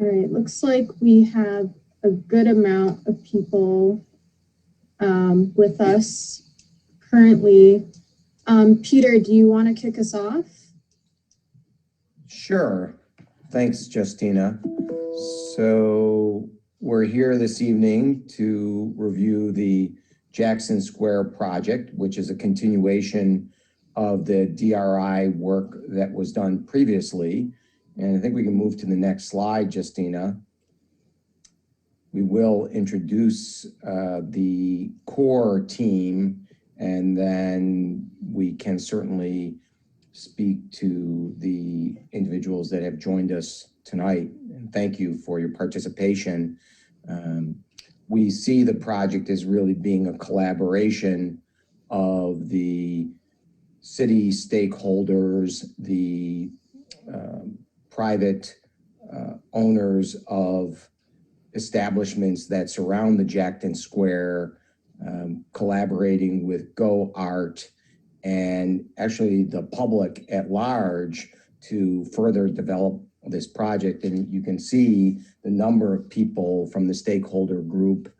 All right, looks like we have a good amount of people with us currently. Peter, do you want to kick us off? Sure. Thanks, Justina. So we're here this evening to review the Jackson Square project, which is a continuation of the DRI work that was done previously. And I think we can move to the next slide, Justina. We will introduce the core team, and then we can certainly speak to the individuals that have joined us tonight. And thank you for your participation. We see the project as really being a collaboration of the city stakeholders, the private owners of establishments that surround the Jackson Square, collaborating with Go Art, and actually the public at large to further develop this project. And you can see the number of people from the stakeholder group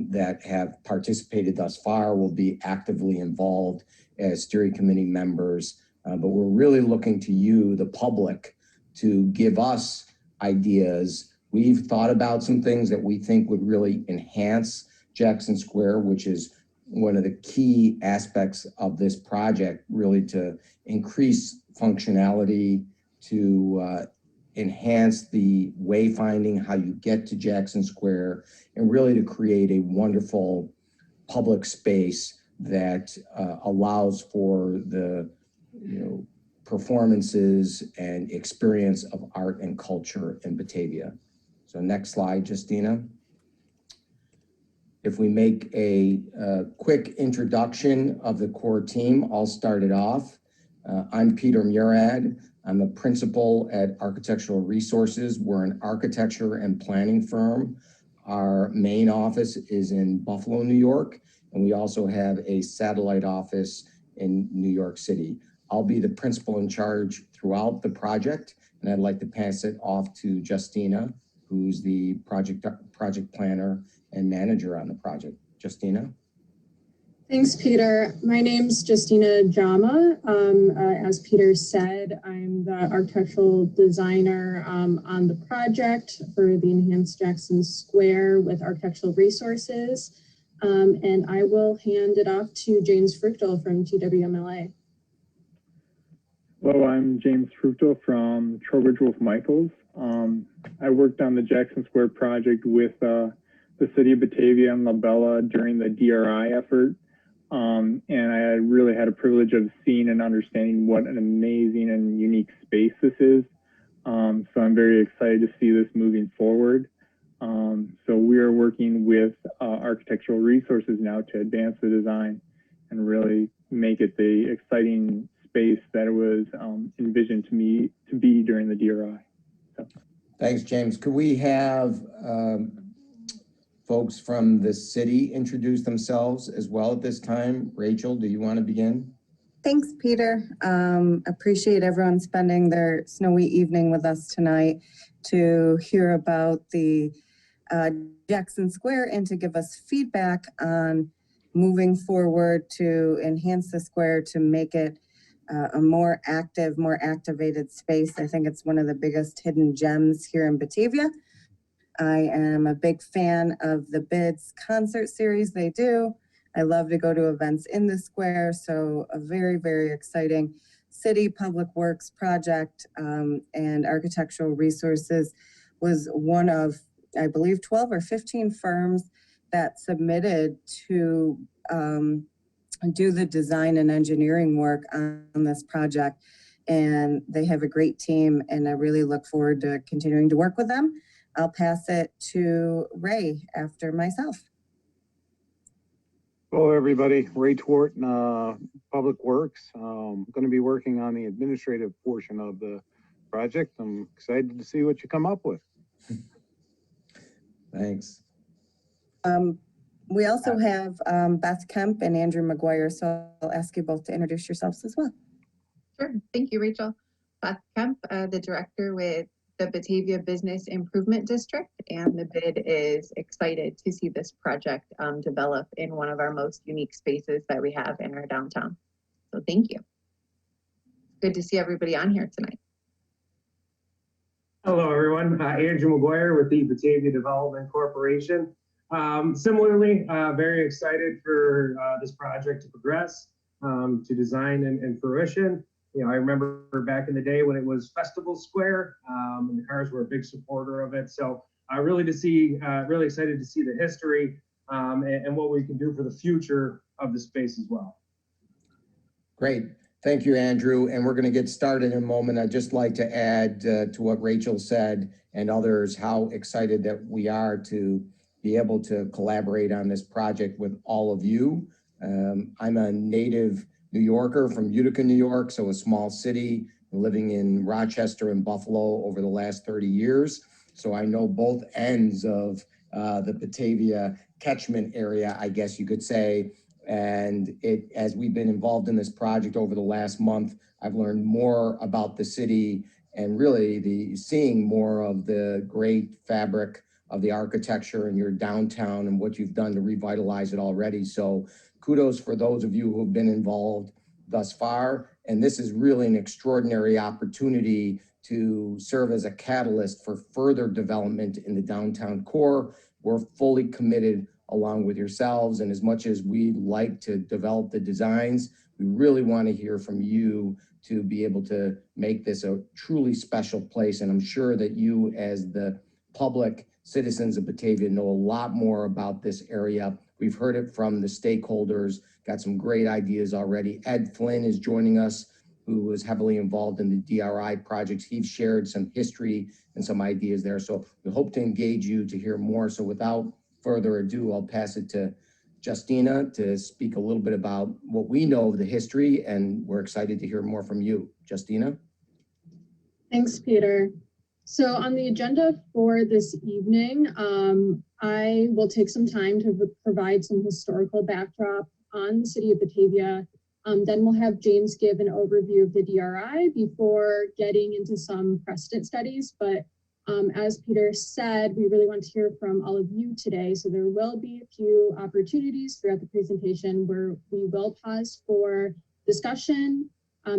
that have participated thus far, will be actively involved as steering committee members. But we're really looking to you, the public, to give us ideas. We've thought about some things that we think would really enhance Jackson Square, which is one of the key aspects of this project, really to increase functionality, to enhance the wayfinding, how you get to Jackson Square, and really to create a wonderful public space that allows for the performances and experience of art and culture in Batavia. So next slide, Justina. If we make a quick introduction of the core team, I'll start it off. I'm Peter Murad. I'm a principal at Architectural Resources. We're an architecture and planning firm. Our main office is in Buffalo, New York, and we also have a satellite office in New York City. I'll be the principal in charge throughout the project, and I'd like to pass it off to Justina, who's the project planner and manager on the project. Justina? Thanks, Peter. My name's Justina Jama. As Peter said, I'm the architectural designer on the project for the Enhanced Jackson Square with Architectural Resources. And I will hand it off to James Fruchtel from TWMLA. Hello, I'm James Fruchtel from Trowbridge Wolf Michaels. I worked on the Jackson Square project with the city of Batavia and La Bella during the DRI effort. And I really had a privilege of seeing and understanding what an amazing and unique space this is. So I'm very excited to see this moving forward. So we are working with Architectural Resources now to advance the design and really make it the exciting space that it was envisioned to be during the DRI. So. Thanks, James. Could we have folks from the city introduce themselves as well at this time? Rachel, do you want to begin? Thanks, Peter. Appreciate everyone spending their snowy evening with us tonight to hear about the Jackson Square and to give us feedback on moving forward to enhance the square to make it a more active, more activated space. I think it's one of the biggest hidden gems here in Batavia. I am a big fan of the BIDS concert series they do. I love to go to events in the square, so a very, very exciting city public works project, and Architectural Resources was one of, I believe, 12 or 15 firms that submitted to do the design and engineering work on this project. And they have a great team, and I really look forward to continuing to work with them. I'll pass it to Ray after myself. Hello, everybody. Ray Twart, Public Works. I'm going to be working on the administrative portion of the project. I'm excited to see what you come up with. Thanks. We also have Beth Kemp and Andrew McGuire, so I'll ask you both to introduce yourselves as well. Sure. Thank you, Rachel. Beth Kemp, the director with the Batavia Business Improvement District, and the bid is excited to see this project develop in one of our most unique spaces that we have in our downtown. So thank you. Good to see everybody on here tonight. Hello, everyone. Andrew McGuire with the Batavia Development Corporation. Similarly, very excited for this project to progress to design and fruition. You know, I remember back in the day when it was Festival Square, and the Cars were a big supporter of it. So really excited to see the history and what we can do for the future of the space as well. Great. Thank you, Andrew. And we're going to get started in a moment. I'd just like to add to what Rachel said and others, how excited that we are to be able to collaborate on this project with all of you. I'm a native New Yorker from Utica, New York, so a small city, living in Rochester and Buffalo over the last 30 years. So I know both ends of the Batavia catchment area, I guess you could say. And as we've been involved in this project over the last month, I've learned more about the city and really seeing more of the great fabric of the architecture in your downtown and what you've done to revitalize it already. So kudos for those of you who've been involved thus far. And this is really an extraordinary opportunity to serve as a catalyst for further development in the downtown core. We're fully committed along with yourselves. And as much as we'd like to develop the designs, we really want to hear from you to be able to make this a truly special place. And I'm sure that you, as the public citizens of Batavia, know a lot more about this area. We've heard it from the stakeholders, got some great ideas already. Ed Flynn is joining us, who was heavily involved in the DRI projects. He's shared some history and some ideas there. So we hope to engage you to hear more. So without further ado, I'll pass it to Justina to speak a little bit about what we know of the history, and we're excited to hear more from you. Justina? Thanks, Peter. So on the agenda for this evening, I will take some time to provide some historical backdrop on the city of Batavia. Then we'll have James give an overview of the DRI before getting into some precedent studies. But as Peter said, we really want to hear from all of you today. So there will be a few opportunities throughout the presentation where we will pause for discussion,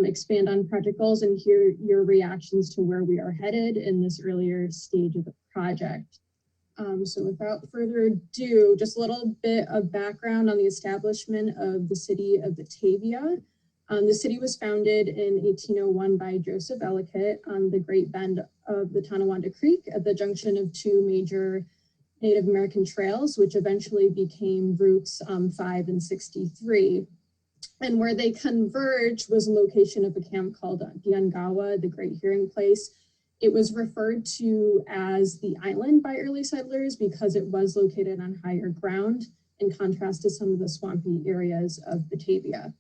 expand on project goals, and hear your reactions to where we are headed in this earlier stage of the project. So without further ado, just a little bit of background on the establishment of the city of Batavia. The city was founded in 1801 by Joseph Ellicott on the Great Bend of the Tonawanda Creek at the junction of two major Native American trails, which eventually became routes 5 and 63. And where they converged was a location of a camp called Giangawa, the Great Hearing Place. It was referred to as the island by early settlers because it was located on higher ground, in contrast to some of the swampy areas of Batavia.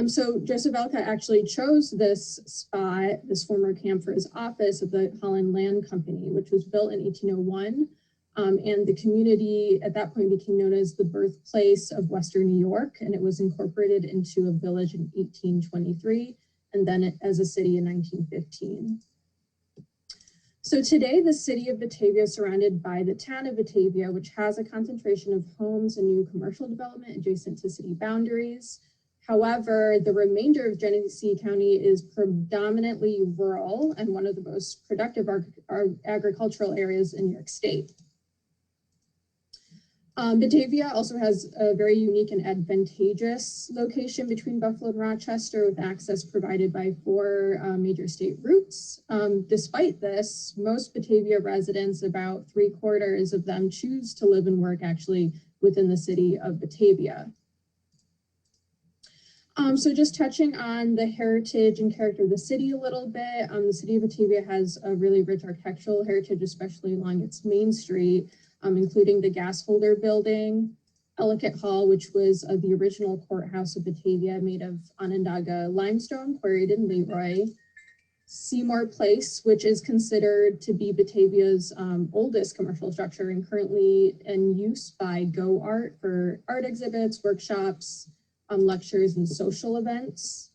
So Joseph Ellicott actually chose this spot, this former camp, for his office at the Holland Land Company, which was built in 1801. And the community at that point became known as the birthplace of Western New York, and it was incorporated into a village in 1823, and then as a city in 1915. So today, the city of Batavia is surrounded by the town of Batavia, which has a concentration of homes and new commercial development adjacent to city boundaries. However, the remainder of Genesee County is predominantly rural and one of the most productive agricultural areas in New York State. Batavia also has a very unique and advantageous location between Buffalo and Rochester, with access provided by 4 major state routes. Despite this, most Batavia residents, about 3/4 of them, choose to live and work actually within the city of Batavia. So just touching on the heritage and character of the city a little bit, the city of Batavia has a really rich architectural heritage, especially along its main street, including the Gas Holder Building, Ellicott Hall, which was the original courthouse of Batavia, made of Onondaga limestone quarried in Leroy, Seymour Place, which is considered to be Batavia's oldest commercial structure and currently in use by Go Art for art exhibits, workshops, lectures, and social events.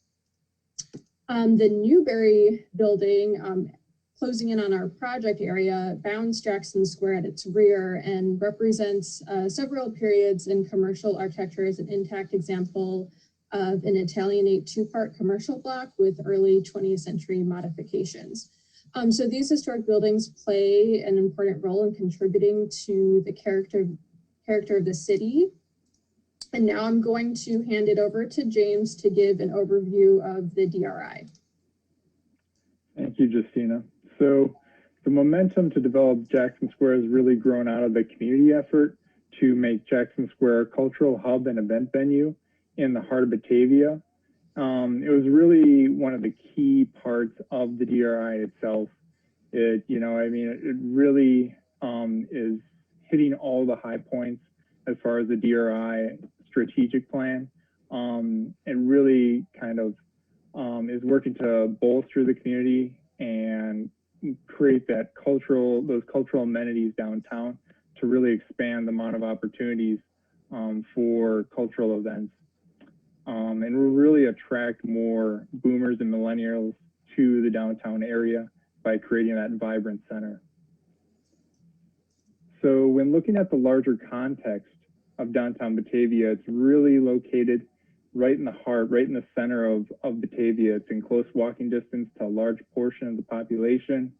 The Newberry Building, closing in on our project area, bounds Jackson Square at its rear and represents several periods in commercial architecture as an intact example of an Italianate two-part commercial block with early 20th century modifications. So these historic buildings play an important role in contributing to the character of the city. And now I'm going to hand it over to James to give an overview of the DRI. Thank you, Justina. So the momentum to develop Jackson Square has really grown out of the community effort to make Jackson Square a cultural hub and event venue in the heart of Batavia. It was really one of the key parts of the DRI itself. It really is hitting all the high points as far as the DRI strategic plan. It really kind of is working to bolster the community and create those cultural amenities downtown to really expand the amount of opportunities for cultural events. And will really attract more boomers and millennials to the downtown area by creating that vibrant center. So when looking at the larger context of downtown Batavia, it's really located right in the heart, right in the center of Batavia. It's in close walking distance to a large portion of the population.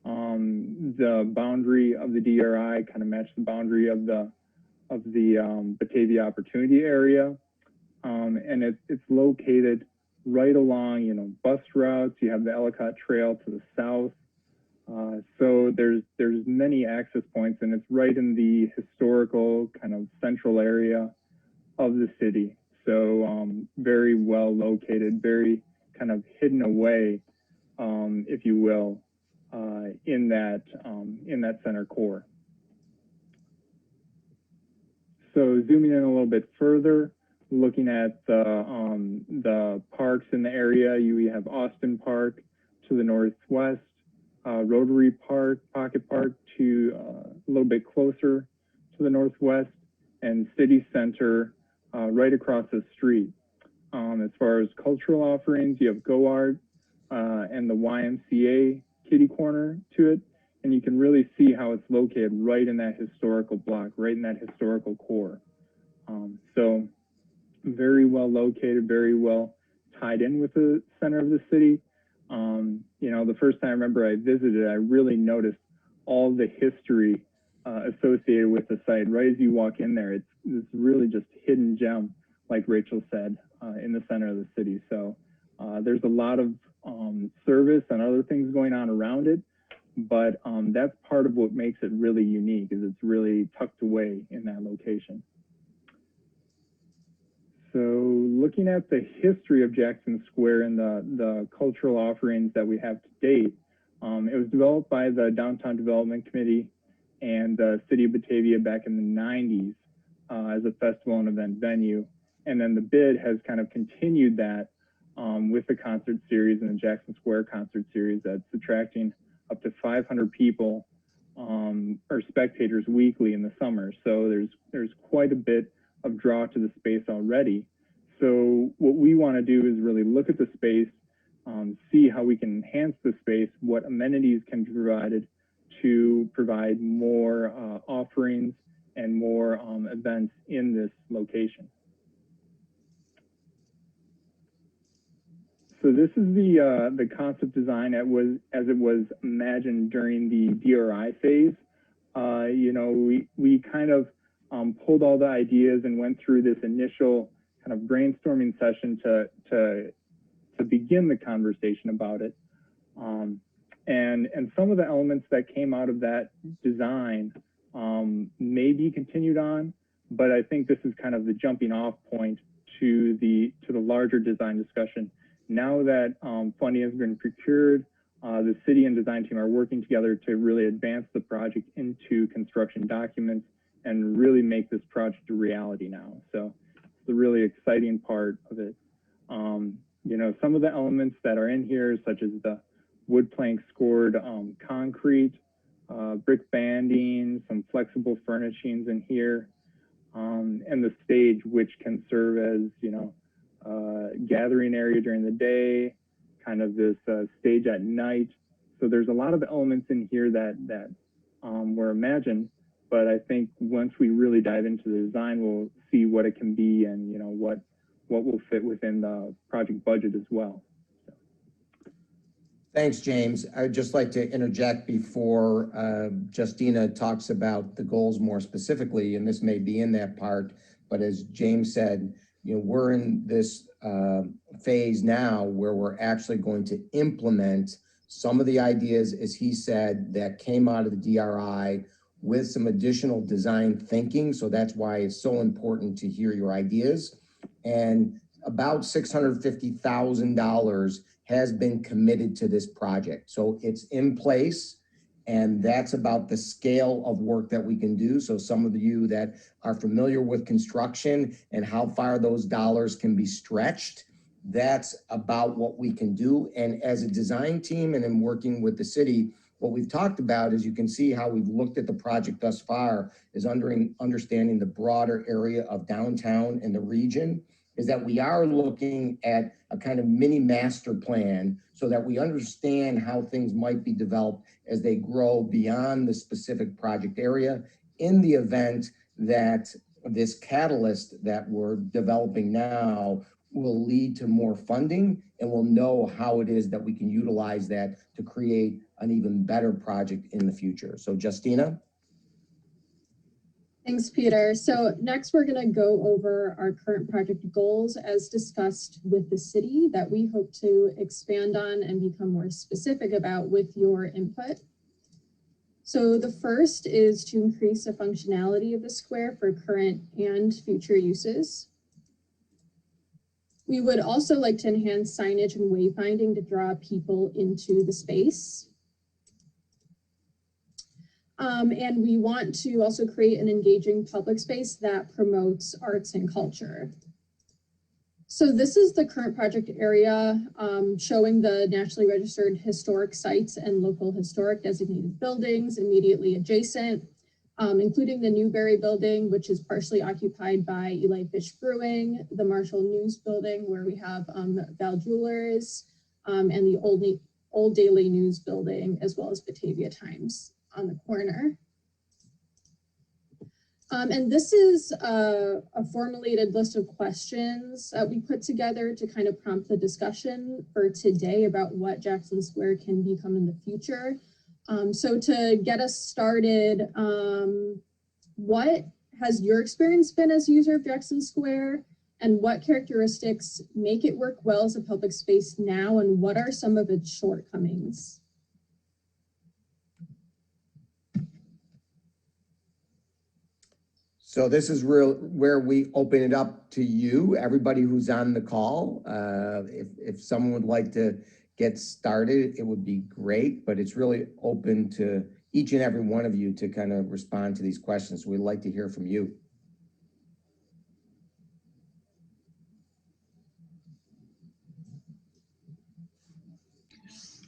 The boundary of the DRI kind of matched the boundary of the Batavia Opportunity Area. And it's located right along, bus routes. You have the Ellicott Trail to the south. So there's many access points, and it's right in the historical kind of central area of the city. So very well located, very kind of hidden away, if you will, in that center core. So zooming in a little bit further, looking at the parks in the area, you have Austin Park to the northwest, Rotary Park, Pocket Park to a little bit closer to the northwest, and City Center right across the street. As far as cultural offerings, you have Go Art and the YMCA kitty corner to it, and you can really see how it's located right in that historical block, right in that historical core. So very well located, very well tied in with the center of the city. The first time I remember I visited, I really noticed all the history associated with the site. Right as you walk in there, it's really just hidden gem, like Rachel said, in the center of the city. So there's a lot of service and other things going on around it, but that's part of what makes it really unique, is it's really tucked away in that location. So looking at the history of Jackson Square and the cultural offerings that we have to date, it was developed by the Downtown Development Committee and the City of Batavia back in the 90s as a festival and event venue. And then the bid has kind of continued that with the concert series and the Jackson Square concert series that's attracting up to 500 people or spectators weekly in the summer. So there's quite a bit of draw to the space already. So what we want to do is really look at the space, see how we can enhance the space, what amenities can be provided to provide more offerings and more events in this location. So this is the concept design as it was imagined during the DRI phase. We kind of pulled all the ideas and went through this initial kind of brainstorming session to begin the conversation about it. And some of the elements that came out of that design may be continued on, but I think this is kind of the jumping off point to the larger design discussion. Now that funding has been procured, the city and design team are working together to really advance the project into construction documents and really make this project a reality now. So it's a really exciting part of it. Some of the elements that are in here, such as the wood plank scored concrete, brick banding, some flexible furnishings in here, and the stage, which can serve as, gathering area during the day, kind of this stage at night So there's a lot of elements in here that were imagined, but I think once we really dive into the design, we'll see what it can be and what will fit within the project budget as well. Thanks, James. I'd just like to interject before Justina talks about the goals more specifically, and this may be in that part, but as James said, we're in this phase now where we're actually going to implement some of the ideas, as he said, that came out of the DRI with some additional design thinking. So that's why it's so important to hear your ideas. And about $650,000 has been committed to this project. So it's in place, and that's about the scale of work that we can do. So some of you that are familiar with construction and how far those dollars can be stretched, that's about what we can do. And as a design team and in working with the city, what we've talked about is you can see how we've looked at the project thus far is understanding the broader area of downtown and the region, is that we are looking at a kind of mini master plan so that we understand how things might be developed as they grow beyond the specific project area, in the event that this catalyst that we're developing now will lead to more funding, and we'll know how it is that we can utilize that to create an even better project in the future. So Justina? Thanks, Peter. So next we're going to go over our current project goals as discussed with the city that we hope to expand on and become more specific about with your input. So the first is to increase the functionality of the square for current and future uses. We would also like to enhance signage and wayfinding to draw people into the space. And we want to also create an engaging public space that promotes arts and culture. So this is the current project area showing the nationally registered historic sites and local historic designated buildings immediately adjacent, including the Newberry building, which is partially occupied by Eli Fish Brewing, the Marshall News building, where we have Val Jewelers, and the Old Daily News building, as well as Batavia Times on the corner. And this is a formulated list of questions that we put together to kind of prompt the discussion for today about what Jackson Square can become in the future. So to get us started, what has your experience been as a user of Jackson Square, and what characteristics make it work well as a public space now, and what are some of its shortcomings? So this is where we open it up to you, everybody who's on the call. If someone would like to get started, it would be great, but it's really open to each and every one of you to kind of respond to these questions. We'd like to hear from you.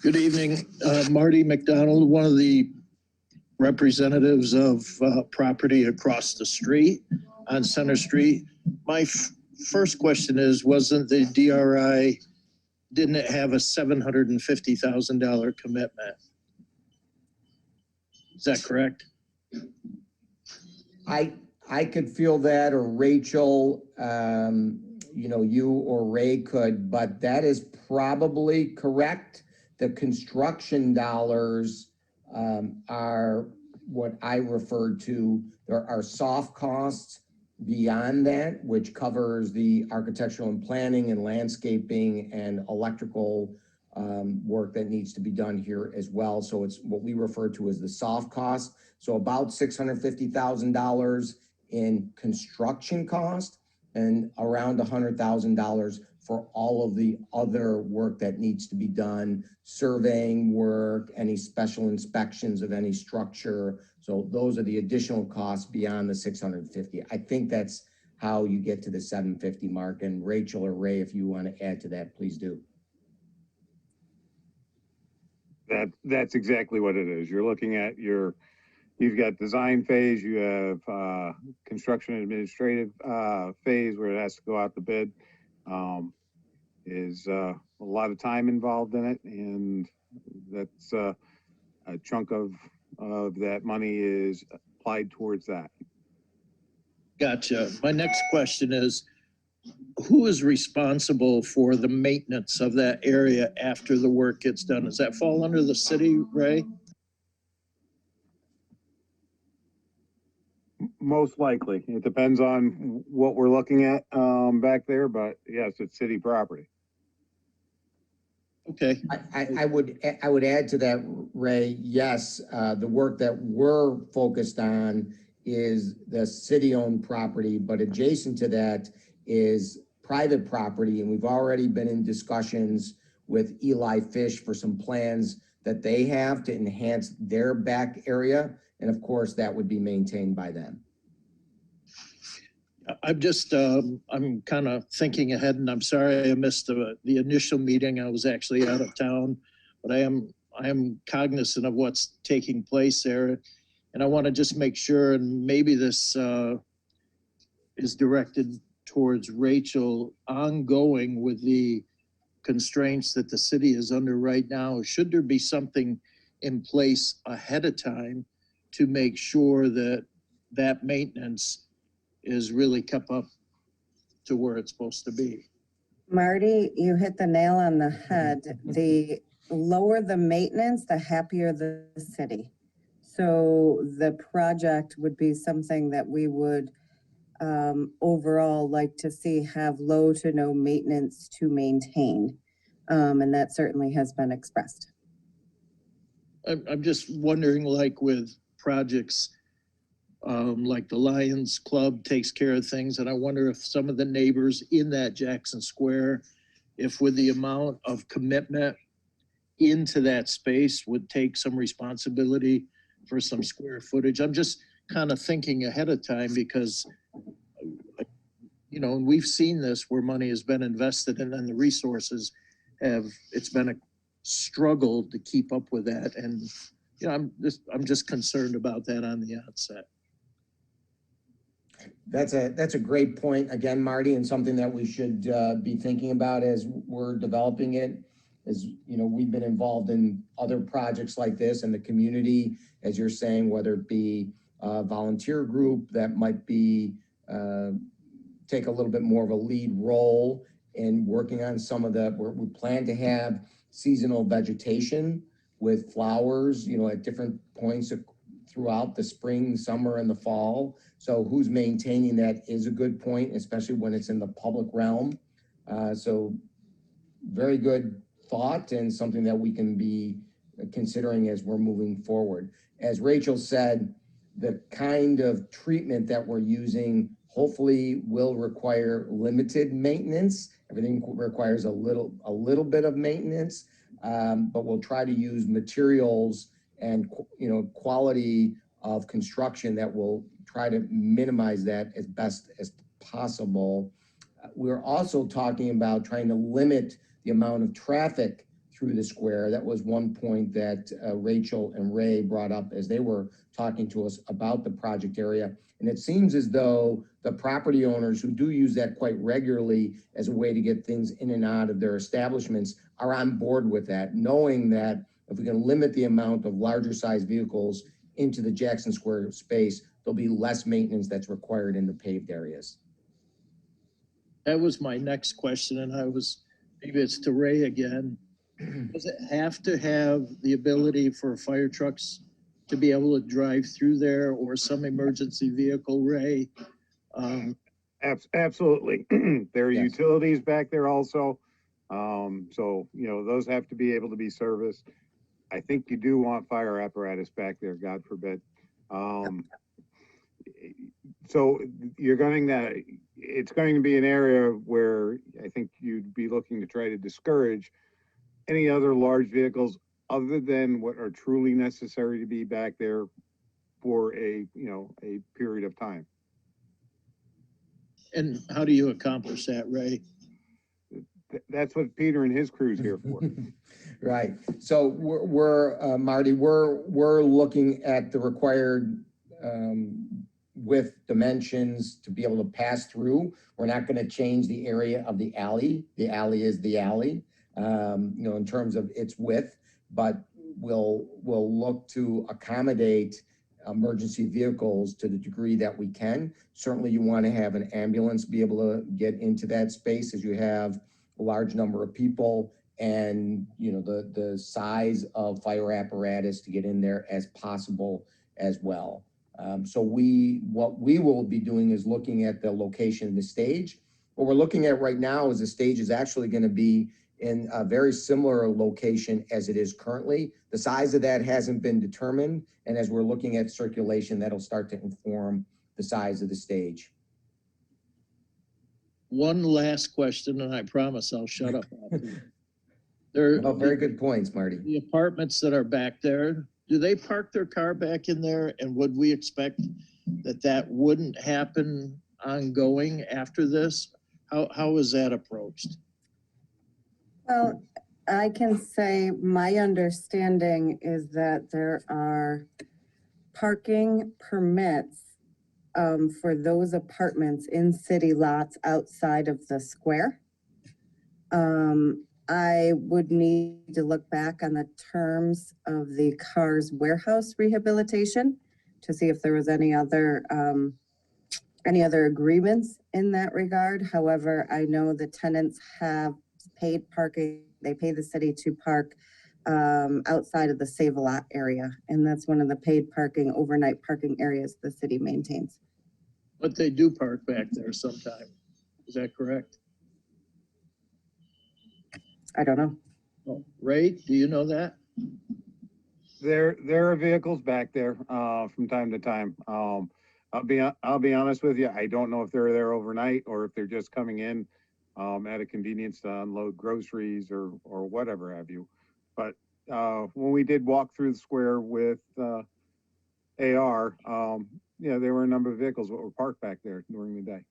Good evening, Marty McDonald, one of the representatives of property across the street on Center Street. My first question is, wasn't the DRI, didn't it have a $750,000 commitment? Is that correct? I could feel that, or Rachel, you or Ray could, but that is probably correct. The construction dollars are what I referred to. There are soft costs beyond that, which covers the architectural and planning and landscaping and electrical work that needs to be done here as well. So it's what we refer to as the soft costs. So about $650,000 in construction cost and around $100,000 for all of the other work that needs to be done, surveying work, any special inspections of any structure. So those are the additional costs beyond the 650. I think that's how you get to the 750 mark. And Rachel or Ray, if you want to add to that, please do. That's exactly what it is. You're looking at you've got design phase, you have construction and administrative phase where it has to go out the bid. Is a lot of time involved in it, and that's a chunk of that money is applied towards that. Gotcha. My next question is, who is responsible for the maintenance of that area after the work gets done? Does that fall under the city, Ray? Most likely. It depends on what we're looking at back there, but yes, it's city property. Okay, I would add to that, Ray, yes, the work that we're focused on is the city-owned property, but adjacent to that is private property, and we've already been in discussions with Eli Fish for some plans that they have to enhance their back area, and of course, that would be maintained by them. I'm just, I'm kind of thinking ahead, and I'm sorry I missed the initial meeting. I was actually out of town, but I am cognizant of what's taking place there. And I want to just make sure, and maybe this is directed towards Rachel, ongoing with the constraints that the city is under right now. Should there be something in place ahead of time to make sure that that maintenance is really kept up to where it's supposed to be? Marty, you hit the nail on the head. The lower the maintenance, the happier the city. So the project would be something that we would overall like to see have low to no maintenance to maintain. And that certainly has been expressed. I'm just wondering, like with projects, like the Lions Club takes care of things, and I wonder if some of the neighbors in that Jackson Square, if with the amount of commitment into that space would take some responsibility for some square footage. I'm just kind of thinking ahead of time because, you know, and we've seen this where money has been invested and then the resources it's been a struggle to keep up with that. And, you know, I'm just concerned about that on the outset. That's a great point again, Marty, and something that we should be thinking about as we're developing it. As you know, we've been involved in other projects like this in the community, as you're saying, whether it be a volunteer group that might be take a little bit more of a lead role in working on some of the, we plan to have seasonal vegetation with flowers, you know, at different points throughout the spring, summer, and the fall. So who's maintaining that is a good point, especially when it's in the public realm. So very good thought and something that we can be considering as we're moving forward. As Rachel said, the kind of treatment that we're using hopefully will require limited maintenance. Everything requires a little bit of maintenance, but we'll try to use materials and, you know, quality of construction that will try to minimize that as best as possible. We're also talking about trying to limit the amount of traffic through the square. That was one point that Rachel and Ray brought up as they were talking to us about the project area. And it seems as though the property owners who do use that quite regularly as a way to get things in and out of their establishments are on board with that, knowing that if we can limit the amount of larger size vehicles into the Jackson Square space, there'll be less maintenance that's required in the paved areas. That was my next question, and maybe it's to Ray again. Does it have to have the ability for fire trucks to be able to drive through there, or some emergency vehicle, Ray? Absolutely. There are Yes. utilities back there also. So, you know, those have to be able to be serviced. I think you do want fire apparatus back there, God forbid. So it's going to be an area where I think you'd be looking to try to discourage any other large vehicles other than what are truly necessary to be back there for a period of time. And how do you accomplish that, Ray? That's what Peter and his crew's here for. Right. So we're Marty, we're looking at the required width dimensions to be able to pass through. We're not going to change the area of the alley. The alley is the alley, you know, in terms of its width, but we'll look to accommodate emergency vehicles to the degree that we can. Certainly you want to have an ambulance be able to get into that space as you have a large number of people, and the size of fire apparatus to get in there as possible as well. So what we will be doing is looking at the location of the stage. What we're looking at right now is the stage is actually going to be in a very similar location as it is currently. The size of that hasn't been determined, and as we're looking at circulation, that'll start to inform the size of the stage. One last question, and I promise I'll shut up. Very good points, Marty. The apartments that are back there, do they park their car back in there? And would we expect that wouldn't happen ongoing after this? How is that approached? Well, I can say my understanding is that there are parking permits for those apartments in city lots outside of the square. I would need to look back on the terms of the Cars Warehouse rehabilitation to see if there was any other agreements in that regard. However, I know the tenants have paid parking. They pay the city to park outside of the Save a Lot area. And that's one of the paid parking, overnight parking areas the city maintains. But they do park back there sometime. Is that correct? I don't know. Oh, Ray, do you know that? There are vehicles back there from time to time. I'll be honest with you. I don't know if they're there overnight or if they're just coming in at a convenience to unload groceries or whatever have you. But when we did walk through the square with AR, there were a number of vehicles that were parked back there during the day.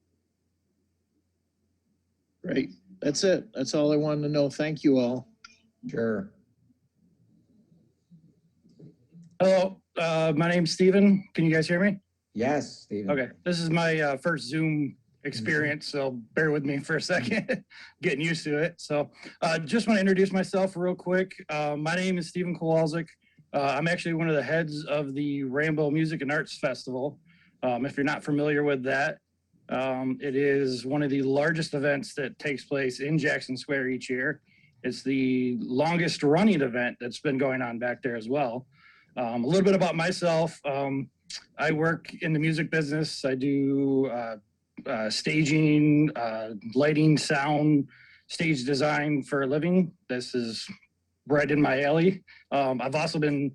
Great. That's it. That's all I wanted to know. Thank you all. Sure. Hello, my name's Steven. Can you guys hear me? Yes, Stephen. Okay, this is my first Zoom experience, so bear with me for a second, getting used to it. So just want to introduce myself real quick. My name is Steven Kowalczyk. I'm actually one of the heads of the Rainbow Music and Arts Festival. If you're not familiar with that, it is one of the largest events that takes place in Jackson Square each year. It's the longest running event that's been going on back there as well. A little bit about myself. I work in the music business. I do staging, lighting, sound, stage design for a living. This is right in my alley. I've also been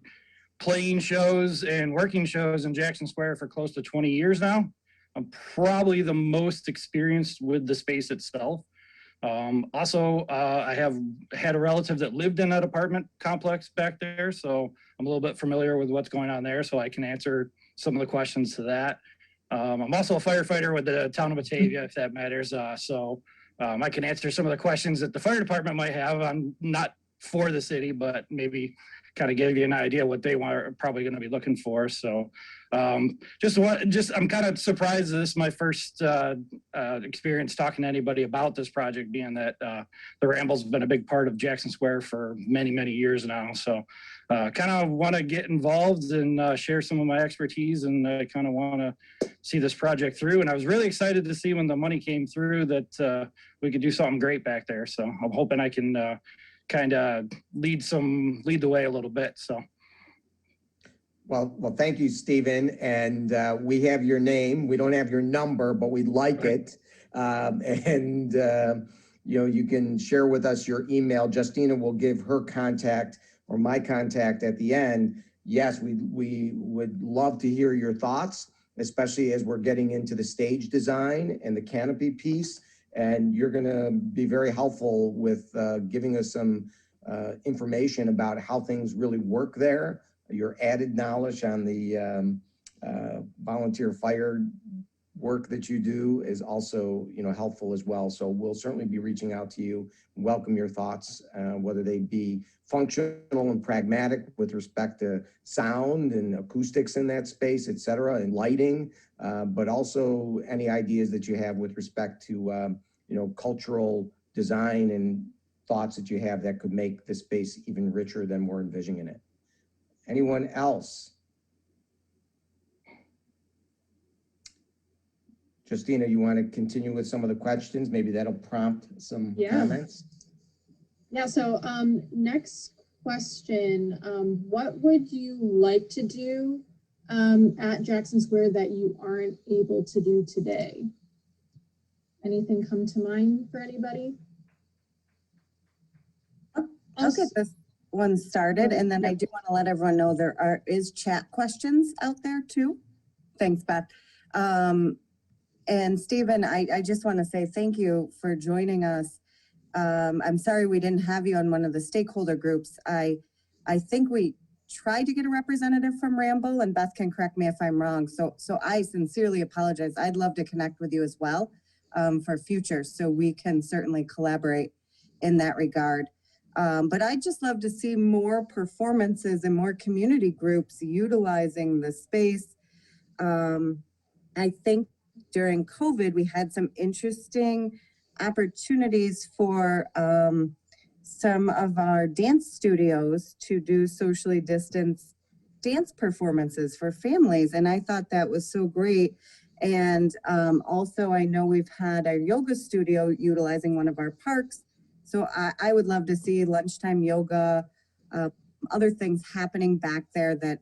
playing shows and working shows in Jackson Square for close to 20 years now. I'm probably the most experienced with the space itself. Also, I have had a relative that lived in that apartment complex back there, so I'm a little bit familiar with what's going on there, so I can answer some of the questions to that. I'm also a firefighter with the town of Batavia, if that matters, so I can answer some of the questions that the fire department might have. I'm not for the city, but maybe kind of give you an idea what they are probably going to be looking for. So I'm kind of surprised this is my first experience talking to anybody about this project, being that the Ramble's been a big part of Jackson Square for many, many years now. So kind of want to get involved and share some of my expertise, and I kind of want to see this project through. And I was really excited to see when the money came through that we could do something great back there. So I'm hoping I can kind of lead the way a little bit. So. Well, thank you, Stephen. And we have your name. We don't have your number, but we like it. You can share with us your email. Justina will give her contact or my contact at the end. Yes, we would love to hear your thoughts, especially as we're getting into the stage design and the canopy piece. And you're going to be very helpful with giving us some information about how things really work there. Your added knowledge on the volunteer fire work that you do is also, helpful as well. So we'll certainly be reaching out to you, welcome your thoughts, whether they be functional and pragmatic with respect to sound and acoustics in that space, et cetera, and lighting, but also any ideas that you have with respect to, cultural design and thoughts that you have that could make the space even richer than we're envisioning it. Anyone else? Justina, you want to continue with some of the questions? Maybe that'll prompt some comments. Yeah, so next question, what would you like to do at Jackson Square that you aren't able to do today? Anything come to mind for anybody? I'll get this one started, and then I do want to let everyone know there is chat questions out there too. Thanks, Beth. And Stephen, I just want to say thank you for joining us. I'm sorry we didn't have you on one of the stakeholder groups. I think we tried to get a representative from Ramble, and Beth can correct me if I'm wrong. So I sincerely apologize. I'd love to connect with you as well for future, so we can certainly collaborate in that regard. But I'd just love to see more performances and more community groups utilizing the space. I think during COVID, we had some interesting opportunities for some of our dance studios to do socially distanced dance performances for families. And I thought that was so great. And also, I know we've had our yoga studio utilizing one of our parks. So I would love to see lunchtime yoga, other things happening back there that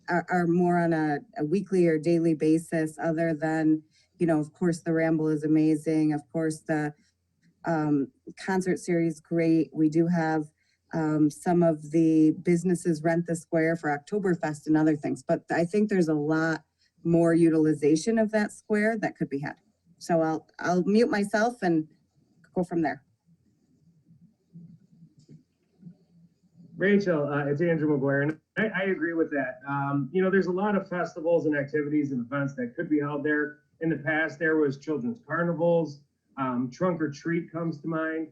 are more on a weekly or daily basis, other than, you know, of course, the Ramble is amazing. Of course, the concert series, great. We do have some of the businesses rent the square for Oktoberfest and other things, but I think there's a lot more utilization of that square that could be had. So I'll mute myself and go from there. Rachel, it's Andrew McGuire, and I agree with that. You know, there's a lot of festivals and activities and events that could be held there. In the past, there was children's carnivals, Trunk or Treat comes to mind.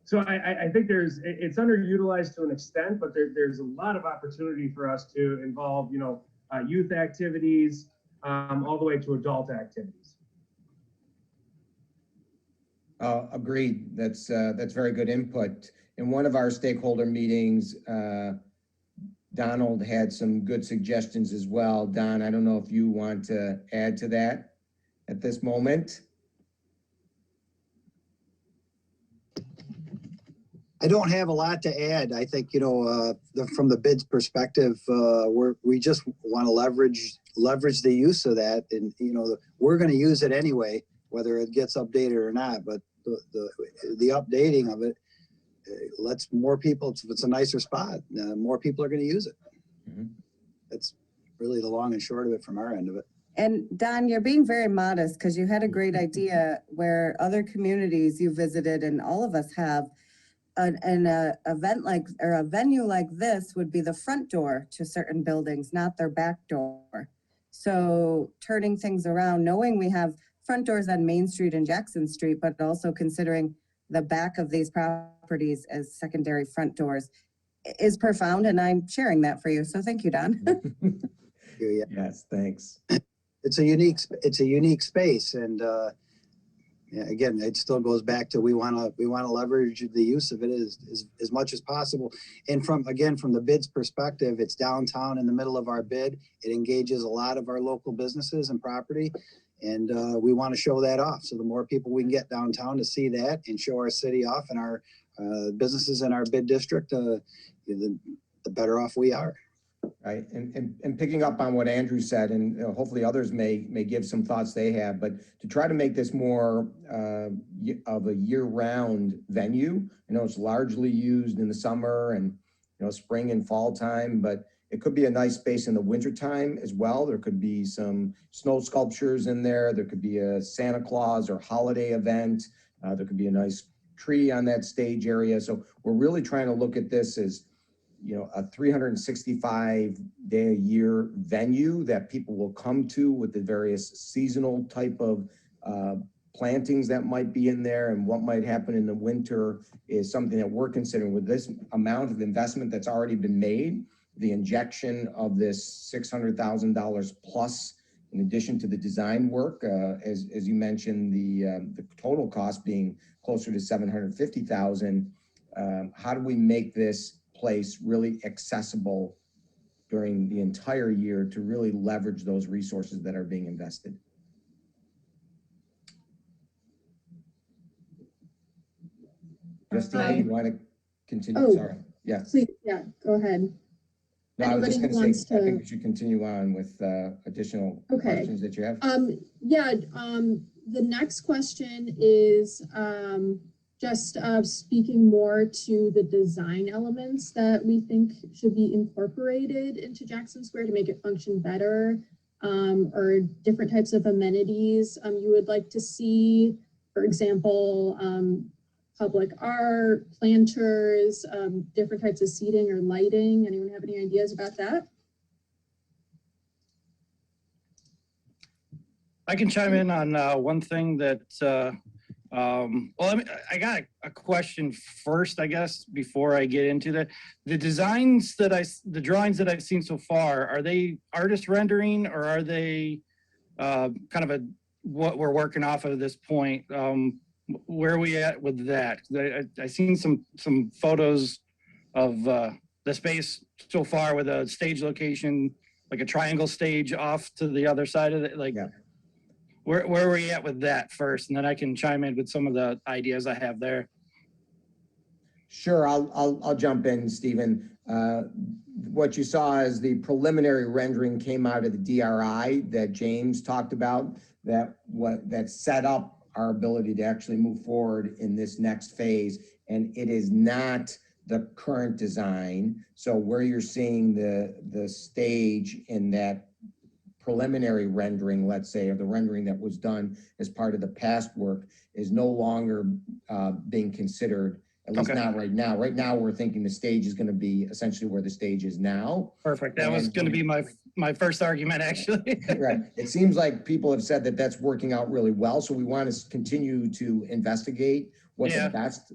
So I think it's underutilized to an extent, but there's a lot of opportunity for us to involve, you know, youth activities, all the way to adult activities. Agreed. That's very good input. In one of our stakeholder meetings, Donald had some good suggestions as well. Don, I don't know if you want to add to that at this moment. I don't have a lot to add. I think, you know, from the bids perspective, we just want to leverage the use of that, and you know, we're going to use it anyway, whether it gets updated or not. But the updating of it lets more people. If it's a nicer spot, more people are going to use it. Mm-hmm. That's really the long and short of it from our end of it. And Don, you're being very modest because you had a great idea where other communities you visited, and all of us have. An event like, or a venue like this would be the front door to certain buildings, not their back door. So turning things around, knowing we have front doors on Main Street and Jackson Street, but also considering the back of these properties as secondary front doors is profound, and I'm sharing that for you. So thank you, Don. Yes, thanks. It's a unique space, and yeah, again, it still goes back to we want to leverage the use of it as much as possible. And from the bids perspective, it's downtown in the middle of our bid. It engages a lot of our local businesses and property, and we want to show that off. So the more people we can get downtown to see that and show our city off and our businesses in our bid district, the better off we are. Right, and picking up on what Andrew said, and hopefully others may give some thoughts they have, but to try to make this more of a year-round venue. I know it's largely used in the summer and spring and fall time, but it could be a nice space in the winter time as well. There could be some snow sculptures in there. There could be a Santa Claus or holiday event. There could be a nice tree on that stage area. So we're really trying to look at this as a 365-day-a-year venue that people will come to, with the various seasonal type of plantings that might be in there, and what might happen in the winter is something that we're considering. With this amount of investment that's already been made, the injection of this $600,000 plus, in addition to the design work, as you mentioned, the total cost being closer to $750,000. How do we make this place really accessible during the entire year to really leverage those resources that are being invested. Justina, you want to continue? Oh. Sorry. Yeah. Please, yeah, go ahead. No, I was just Anybody going who to wants say, I to- think we should continue on with additional questions that you have. The next question is just speaking more to the design elements that we think should be incorporated into Jackson Square to make it function better, or different types of amenities you would like to see. For example, public art, planters, different types of seating or lighting. Anyone have any ideas about that? I can chime in on one thing that, I got a question first, I guess, before I get into that. The the drawings that I've seen so far, are they artist rendering or are they kind of what we're working off of at this point? Where are we at with that? I seen some photos of the space so far with a stage location, like a triangle stage off to the other side of it. Like, Yeah. where are we at with that first? And then I can chime in with some of the ideas I have there. Sure, I'll jump in, Stephen. What you saw is the preliminary rendering came out of the DRI that James talked about, that set up our ability to actually move forward in this next phase. And it is not the current design. So where you're seeing the stage in that preliminary rendering, let's say, or the rendering that was done as part of the past work, is no longer being considered, at least Okay. not right now. Right now, we're thinking the stage is going to be essentially where the stage is now. Perfect. That was going to be my first argument, actually. Right. It seems like people have said that that's working out really well. So we want to continue to investigate what the best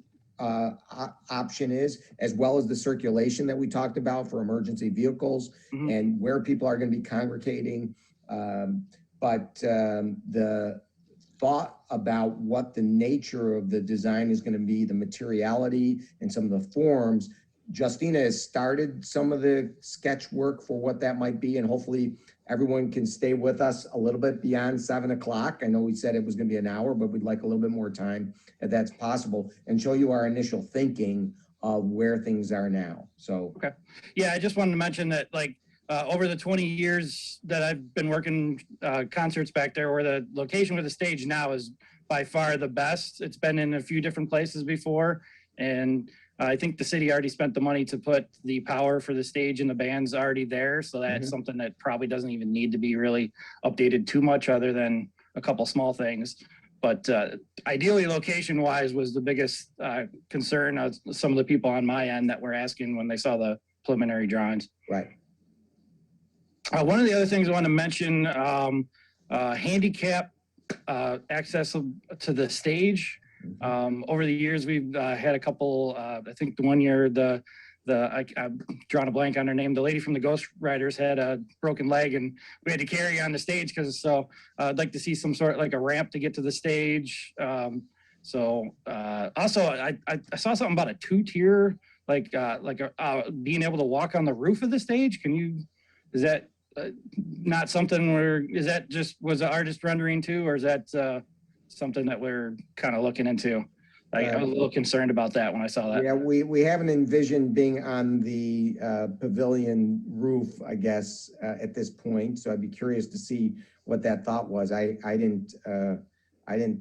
option is, as well as the circulation that we talked about for emergency vehicles and where people are going to be congregating. But the thought about what the nature of the design is going to be, the materiality and some of the forms, Justina has started some of the sketch work for what that might be, and hopefully everyone can stay with us a little bit beyond 7 o'clock. I know we said it was going to be an hour, but we'd like a little bit more time if that's possible, and show you our initial thinking of where things are now. So, okay. Yeah, I just wanted to mention that, like, over the 20 years that I've been working concerts back there, where the location with the stage now is by far the best. It's been in a few different places before, and I think the city already spent the money to put the power for the stage and the band's already there. So that's something that probably doesn't even need to be really updated too much, other than a couple small things. But ideally, location-wise was the biggest concern of some of the people on my end that were asking when they saw the preliminary drawings. right. One of the other things I want to mention, handicap access to the stage. Over the years, we've had a couple, I think the one year, I've drawn a blank on her name. The lady from the Ghost Riders had a broken leg and we had to carry her on the stage so I'd like to see some sort of like a ramp to get to the stage. Also, I saw something about a 2-tier, being able to walk on the roof of the stage. Is that not something was an artist rendering too, or is that something that we're kind of looking into? I was a little concerned about that when I saw that. Yeah, we haven't envisioned being on the pavilion roof, I guess, at this point. So I'd be curious to see what that thought was. I didn't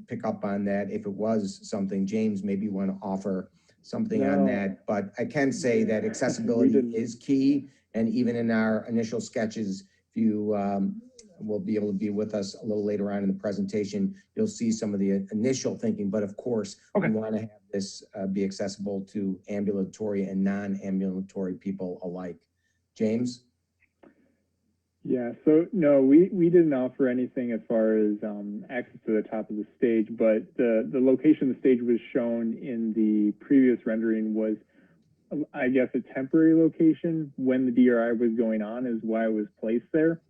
pick up on that. If it was something, James, maybe you want to offer something on that. But I can say that accessibility is key. And even in our initial sketches, if you will be able to be with us a little later on in the presentation, you'll see some of the initial thinking. But of course, we want to have this be accessible to ambulatory and non-ambulatory people alike. James? Yeah, so no, we didn't offer anything as far as access to the top of the stage, but the location the stage was shown in the previous rendering was, I guess, a temporary location when the DRI was going on, is why it was placed there.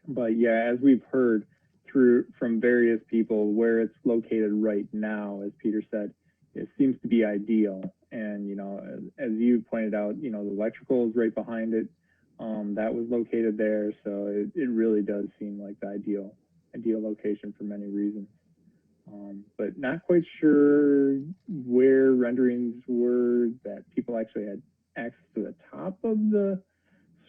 But yeah, as we've heard from various people, where it's located right now, as Peter said, it seems to be ideal. And, you know, as you pointed out, you know, the electrical is right behind it. That was located there. So it really does seem like the ideal location for many reasons. But not quite sure where renderings were that people actually had access to the top of the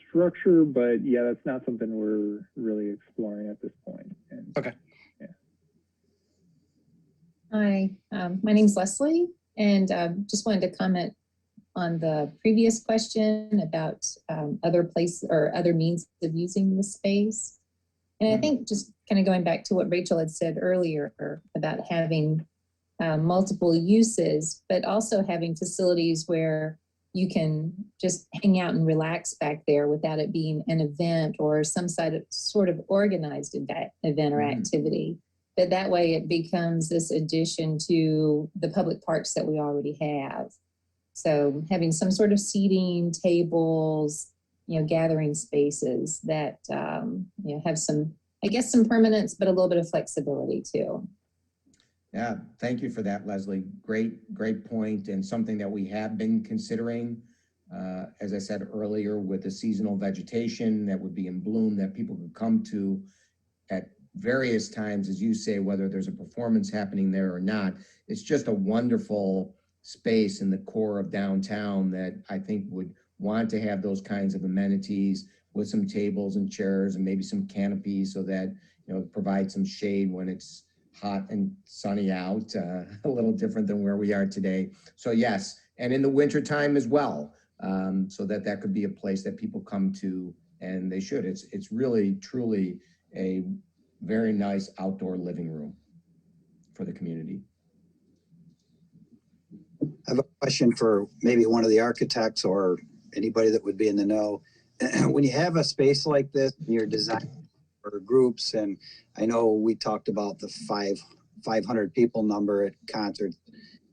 structure. But yeah, that's not something we're really exploring at this point. And, Okay. Yeah. Hi, my name's Leslie, and just wanted to comment on the previous question about other places or other means of using the space. And I think just kind of going back to what Rachel had said earlier about having multiple uses, but also having facilities where you can just hang out and relax back there without it being an event or some sort of organized event or activity. But that way it becomes this addition to the public parks that we already have. So having some sort of seating, tables, you know, gathering spaces that, you know, have some, I guess, some permanence, but a little bit of flexibility too. Yeah, thank you for that, Leslie. Great point, and something that we have been considering. As I said earlier, with the seasonal vegetation that would be in bloom that people could come to at various times, as you say, whether there's a performance happening there or not. It's just a wonderful space in the core of downtown that I think would want to have those kinds of amenities with some tables and chairs and maybe some canopies so that, you know, provide some shade when it's hot and sunny out, a little different than where we are today. So yes, and in the wintertime as well, so that could be a place that people come to, and they should. It's really, truly a very nice outdoor living room for the community. I have a question for maybe one of the architects or anybody that would be in the know. When you have a space like this, and you're designing for groups, and I know we talked about the 500 people number at concerts,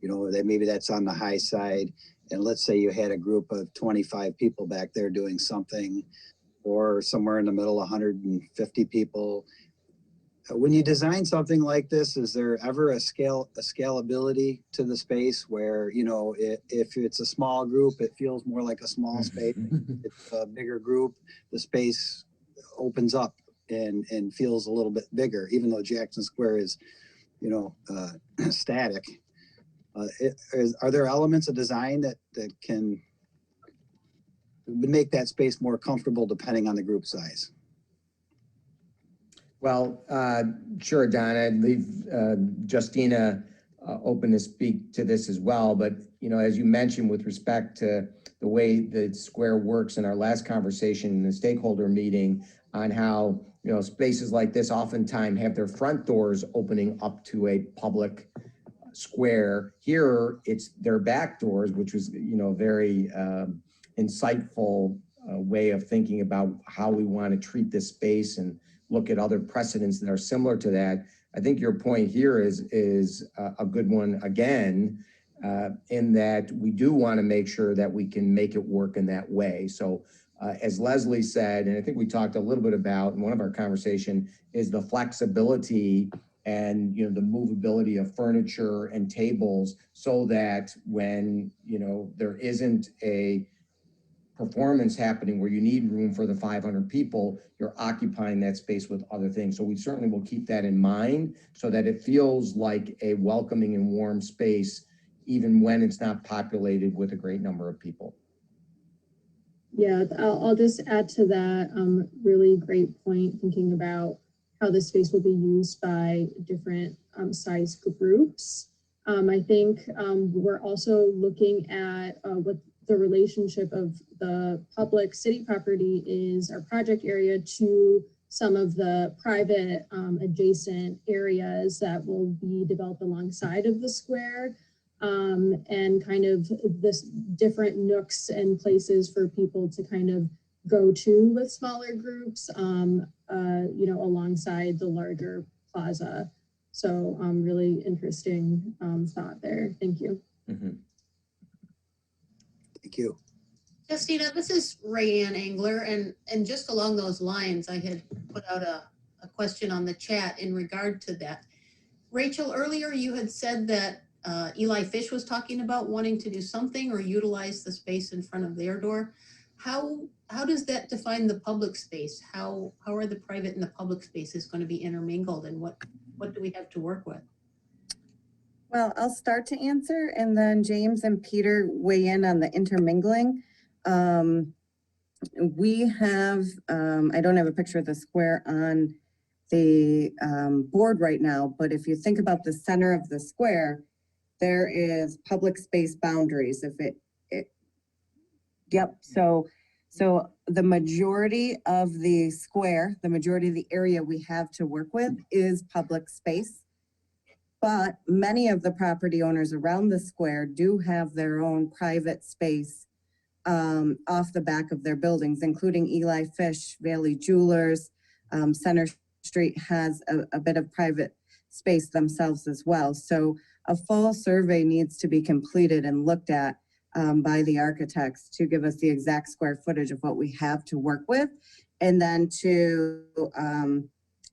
you know, that maybe that's on the high side. And let's say you had a group of 25 people back there doing something, or somewhere in the middle, 150 people. When you design something like this, is there ever a scalability to the space where, you know, if it's a small group, it feels more like a small space. If it's a bigger group, the space opens up and feels a little bit bigger, even though Jackson Square is, you know, static. Are there elements of design that can make that space more comfortable depending on the group size? Well, sure, Don. I'd leave Justina open to speak to this as well. But, you know, as you mentioned, with respect to the way the square works in our last conversation in the stakeholder meeting on how, you know, spaces like this oftentimes have their front doors opening up to a public square. Here, it's their back doors, which was, you know, very insightful way of thinking about how we want to treat this space and look at other precedents that are similar to that. I think your point here is a good one again, in that we do want to make sure that we can make it work in that way. So as Leslie said, and I think we talked a little bit about in one of our conversation, is the flexibility and, you know, the movability of furniture and tables, so that when, you know, there isn't a performance happening where you need room for the 500 people, you're occupying that space with other things. So we certainly will keep that in mind so that it feels like a welcoming and warm space, even when it's not populated with a great number of people. Yeah, I'll just add to that. Really great point, thinking about how the space will be used by different size groups. I think we're also looking at what the relationship of the public city property is, our project area, to some of the private adjacent areas that will be developed alongside of the square, and kind of this different nooks and places for people to kind of go to with smaller groups, you know, alongside the larger plaza. So really interesting thought there. Thank you. Mm-hmm. Thank you. Justina, this is Rayanne Engler, and just along those lines, I had put out a question on the chat in regard to that. Rachel, earlier you had said that Eli Fish was talking about wanting to do something or utilize the space in front of their door. How does that define the public space? How are the private and the public spaces going to be intermingled, and what do we have to work with? Well, I'll start to answer and then James and Peter weigh in on the intermingling. We have, I don't have a picture of the square on the board right now, but if you think about the center of the square, there is public space boundaries. So the majority of the square, the majority of the area we have to work with is public space. But many of the property owners around the square do have their own private space off the back of their buildings, including Eli Fish, Valley Jewelers. Center Street has a bit of private space themselves as well. So a full survey needs to be completed and looked at by the architects to give us the exact square footage of what we have to work with. And then to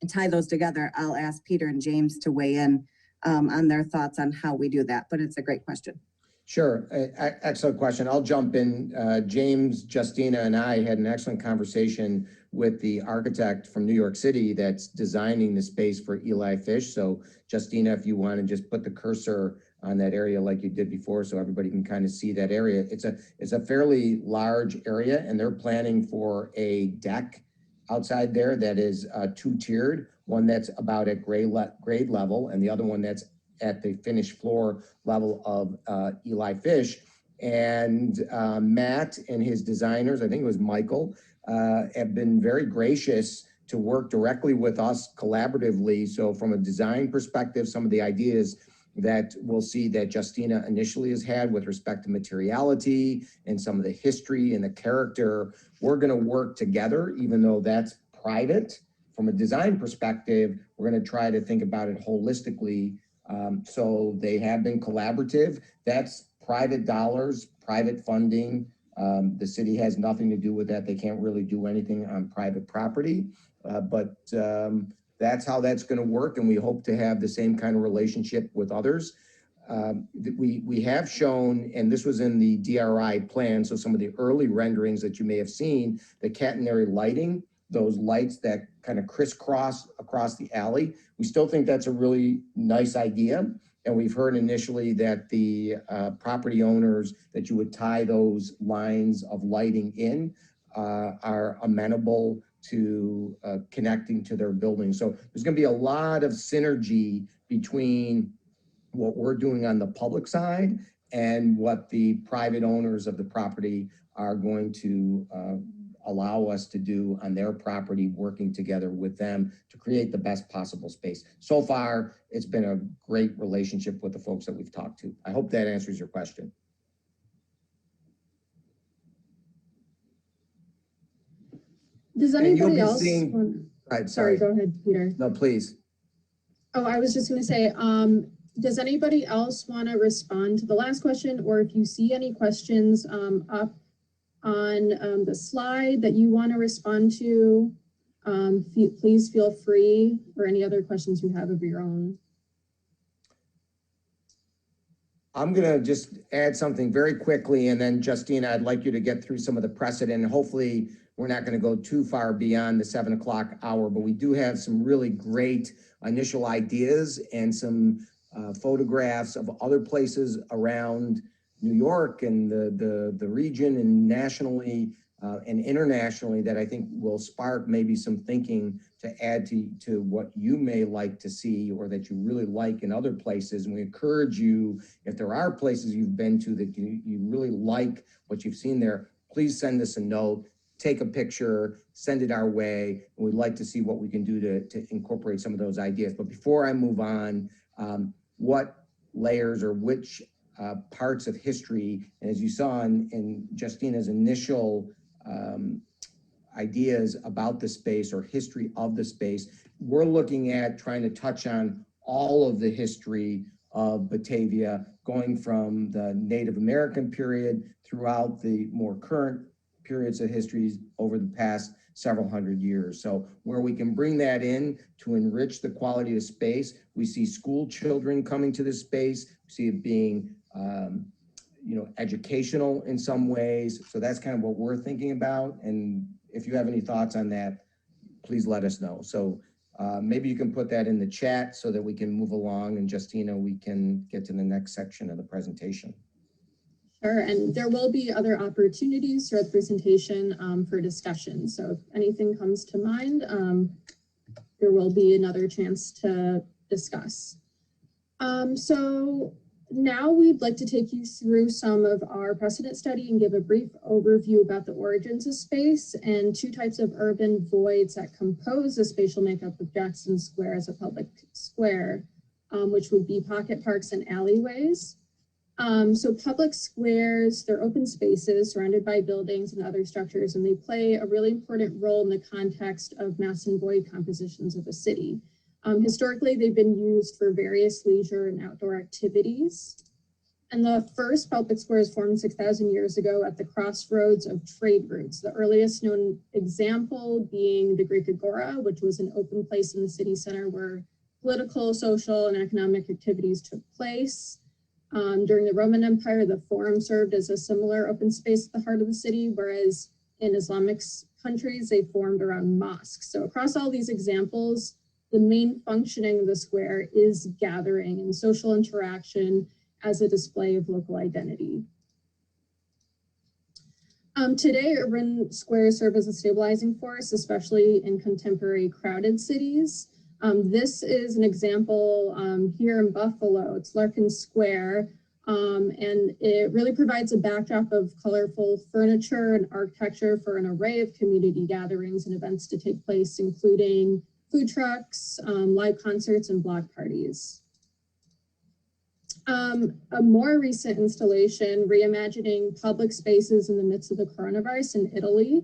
tie those together, I'll ask Peter and James to weigh in on their thoughts on how we do that, but it's a great question. Sure, excellent question. I'll jump in. James, Justina, and I had an excellent conversation with the architect from New York City that's designing the space for Eli Fish. So Justina, if you want to just put the cursor on that area like you did before so everybody can kind of see that area. It's a fairly large area, and they're planning for a deck outside there that is two-tiered, one that's about at grade level and the other one that's at the finished floor level of Eli Fish. And Matt and his designers, I think it was Michael, have been very gracious to work directly with us collaboratively. So from a design perspective, some of the ideas that we'll see that Justina initially has had with respect to materiality and some of the history and the character, we're gonna work together, even though that's private. From a design perspective, we're gonna try to think about it holistically. So they have been collaborative. That's private dollars, private funding. The city has nothing to do with that. They can't really do anything on private property, but that's how that's going to work. And we hope to have the same kind of relationship with others. We have shown, and this was in the DRI plan, so some of the early renderings that you may have seen, the catenary lighting, those lights that kind of crisscross across the alley. We still think that's a really nice idea. And we've heard initially that the property owners that you would tie those lines of lighting in are amenable to connecting to their building. So there's going to be a lot of synergy between what we're doing on the public side and what the private owners of the property are going to allow us to do on their property, working together with them to create the best possible space. So far, it's been a great relationship with the folks that we've talked to. I hope that answers your question. Does anybody else? Right, sorry, go ahead, Peter. No, please. Oh, I was just going to say, does anybody else want to respond to the last question, or if you see any questions up on the slide that you want to respond to, please feel free, or any other questions you have of your own. I'm going to just add something very quickly, and then Justina, I'd like you to get through some of the precedent, and hopefully we're not going to go too far beyond the 7 o'clock hour, but we do have some really great initial ideas and some photographs of other places around New York and the region and nationally and internationally that I think will spark maybe some thinking to add to what you may like to see or that you really like in other places. And we encourage you, if there are places you've been to that you really like what you've seen there, please send us a note, take a picture, send it our way. And we'd like to see what we can do to incorporate some of those ideas. But before I move on, what layers or which parts of history, and as you saw in Justina's initial ideas about the space or history of the space, we're looking at trying to touch on all of the history of Batavia, going from the Native American period throughout the more current periods of history over the past several hundred years. So where we can bring that in to enrich the quality of space, we see school children coming to this space, we see it being educational in some ways. So that's kind of what we're thinking about. And if you have any thoughts on that, please let us know. So maybe you can put that in the chat so that we can move along, and Justina, we can get to the next section of the presentation. Sure, and there will be other opportunities throughout the presentation for discussion. So if anything comes to mind, there will be another chance to discuss. So now we'd like to take you through some of our precedent study and give a brief overview about the origins of space and two types of urban voids that compose the spatial makeup of Jackson Square as a public square, which would be pocket parks and alleyways. So public squares, they're open spaces surrounded by buildings and other structures, and they play a really important role in the context of mass and void compositions of a city. Historically, they've been used for various leisure and outdoor activities. And the first public squares formed 6,000 years ago at the crossroads of trade routes, the earliest known example being the Greek Agora, which was an open place in the city center where political, social, and economic activities took place. During the Roman Empire, the Forum served as a similar open space at the heart of the city, whereas in Islamic countries, they formed around mosques. So across all these examples, the main functioning of the square is gathering and social interaction as a display of local identity. Today, urban squares serve as a stabilizing force, especially in contemporary crowded cities. This is an example here in Buffalo. It's Larkin Square, and it really provides a backdrop of colorful furniture and architecture for an array of community gatherings and events to take place, including food trucks, live concerts, and block parties. A more recent installation, reimagining public spaces in the midst of the coronavirus in Italy,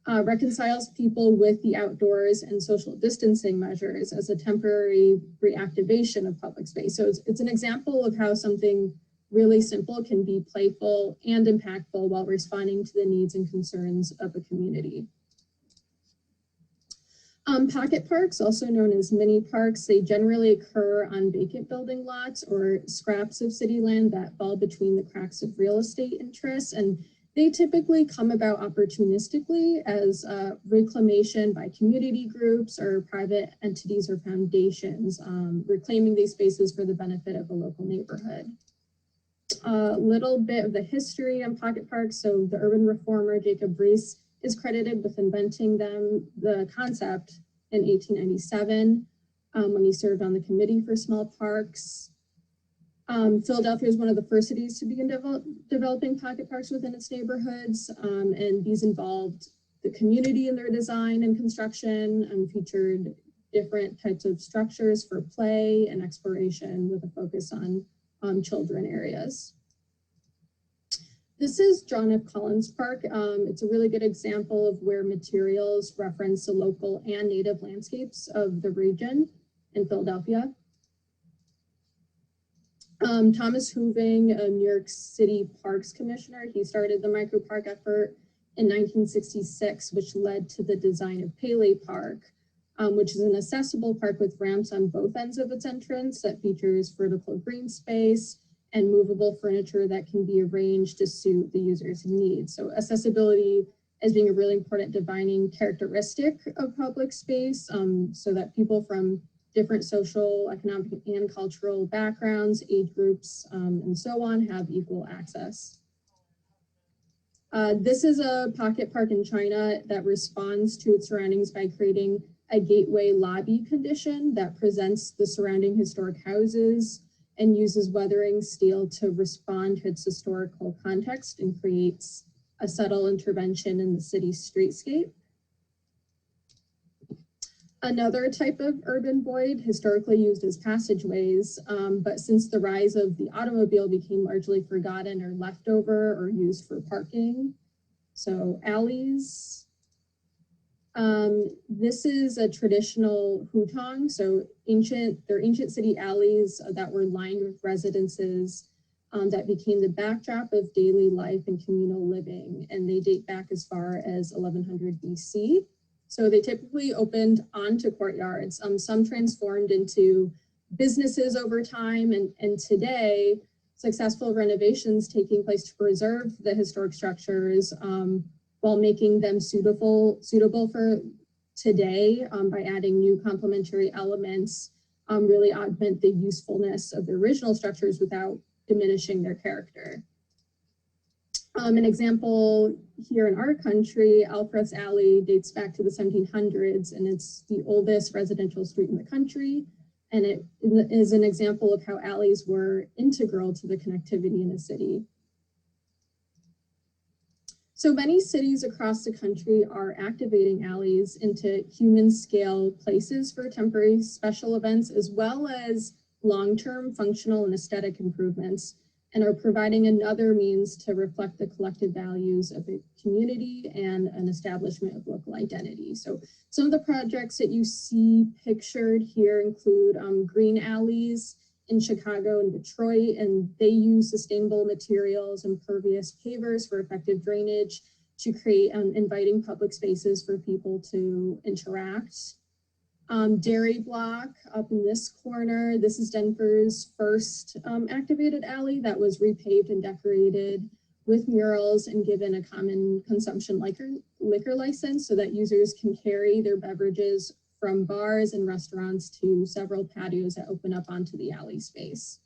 reconciles people with the outdoors and social distancing measures as a temporary reactivation of public space. So it's an example of how something really simple can be playful and impactful while responding to the needs and concerns of a community. Pocket parks, also known as mini parks, they generally occur on vacant building lots or scraps of city land that fall between the cracks of real estate interests, and they typically come about opportunistically as reclamation by community groups or private entities or foundations, reclaiming these spaces for the benefit of a local neighborhood. A little bit of the history on pocket parks. So the urban reformer Jacob Riis is credited with inventing the concept in 1897 when he served on the committee for small parks. Philadelphia is one of the first cities to begin developing pocket parks within its neighborhoods, and these involved the community in their design and construction and featured different types of structures for play and exploration with a focus on children areas. This is John F. Collins Park. It's a really good example of where materials reference the local and native landscapes of the region in Philadelphia. Thomas Hooving, a New York City Parks Commissioner, he started the micro park effort in 1966, which led to the design of Pele Park, which is an accessible park with ramps on both ends of its entrance that features vertical green space and movable furniture that can be arranged to suit the user's needs. So accessibility as being a really important defining characteristic of public space, so that people from different social, economic, and cultural backgrounds, age groups, and so on have equal access. This is a pocket park in China that responds to its surroundings by creating a gateway lobby condition that presents the surrounding historic houses and uses weathering steel to respond to its historical context and creates a subtle intervention in the city's streetscape. Another type of urban void, historically used as passageways, but since the rise of the automobile became largely forgotten or left over or used for parking. So alleys. This is a traditional hutong, so they're ancient city alleys that were lined with residences that became the backdrop of daily life and communal living, and they date back as far as 1100 BC. So they typically opened onto courtyards, some transformed into businesses over time, and today, successful renovations taking place to preserve the historic structures while making them suitable for today by adding new complementary elements, really augment the usefulness of the original structures without diminishing their character. An example here in our country, Alfred's Alley dates back to the 1700s, and it's the oldest residential street in the country. And it is an example of how alleys were integral to the connectivity in a city. So many cities across the country are activating alleys into human scale places for temporary special events, as well as long-term functional and aesthetic improvements, and are providing another means to reflect the collective values of a community and an establishment of local identity. So some of the projects that you see pictured here include green alleys in Chicago and Detroit, and they use sustainable materials and pervious pavers for effective drainage to create inviting public spaces for people to interact. Dairy Block up in this corner, this is Denver's first activated alley that was repaved and decorated with murals and given a common consumption liquor license so that users can carry their beverages from bars and restaurants to several patios that open up onto the alley space.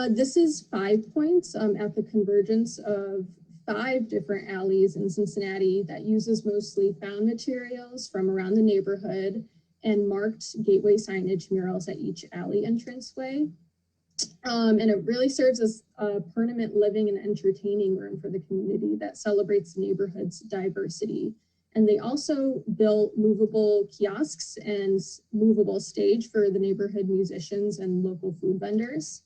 This is 5 Points at the convergence of 5 different alleys in Cincinnati that uses mostly found materials from around the neighborhood and marked gateway signage murals at each alley entranceway. And it really serves as a permanent living and entertaining room for the community that celebrates the neighborhood's diversity. And they also built movable kiosks and movable stage for the neighborhood musicians and local food vendors.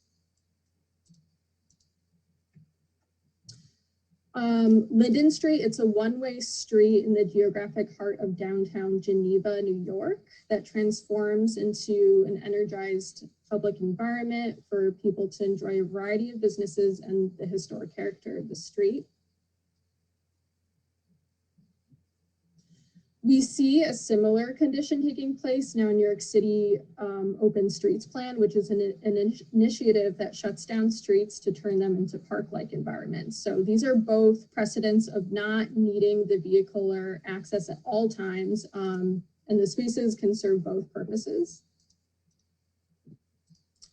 Linden Street, it's a one-way street in the geographic heart of downtown Geneva, New York, that transforms into an energized public environment for people to enjoy a variety of businesses and the historic character of the street. We see a similar condition taking place now in New York City Open Streets Plan, which is an initiative that shuts down streets to turn them into park-like environments. So these are both precedents of not needing the vehicular access at all times, and the spaces can serve both purposes.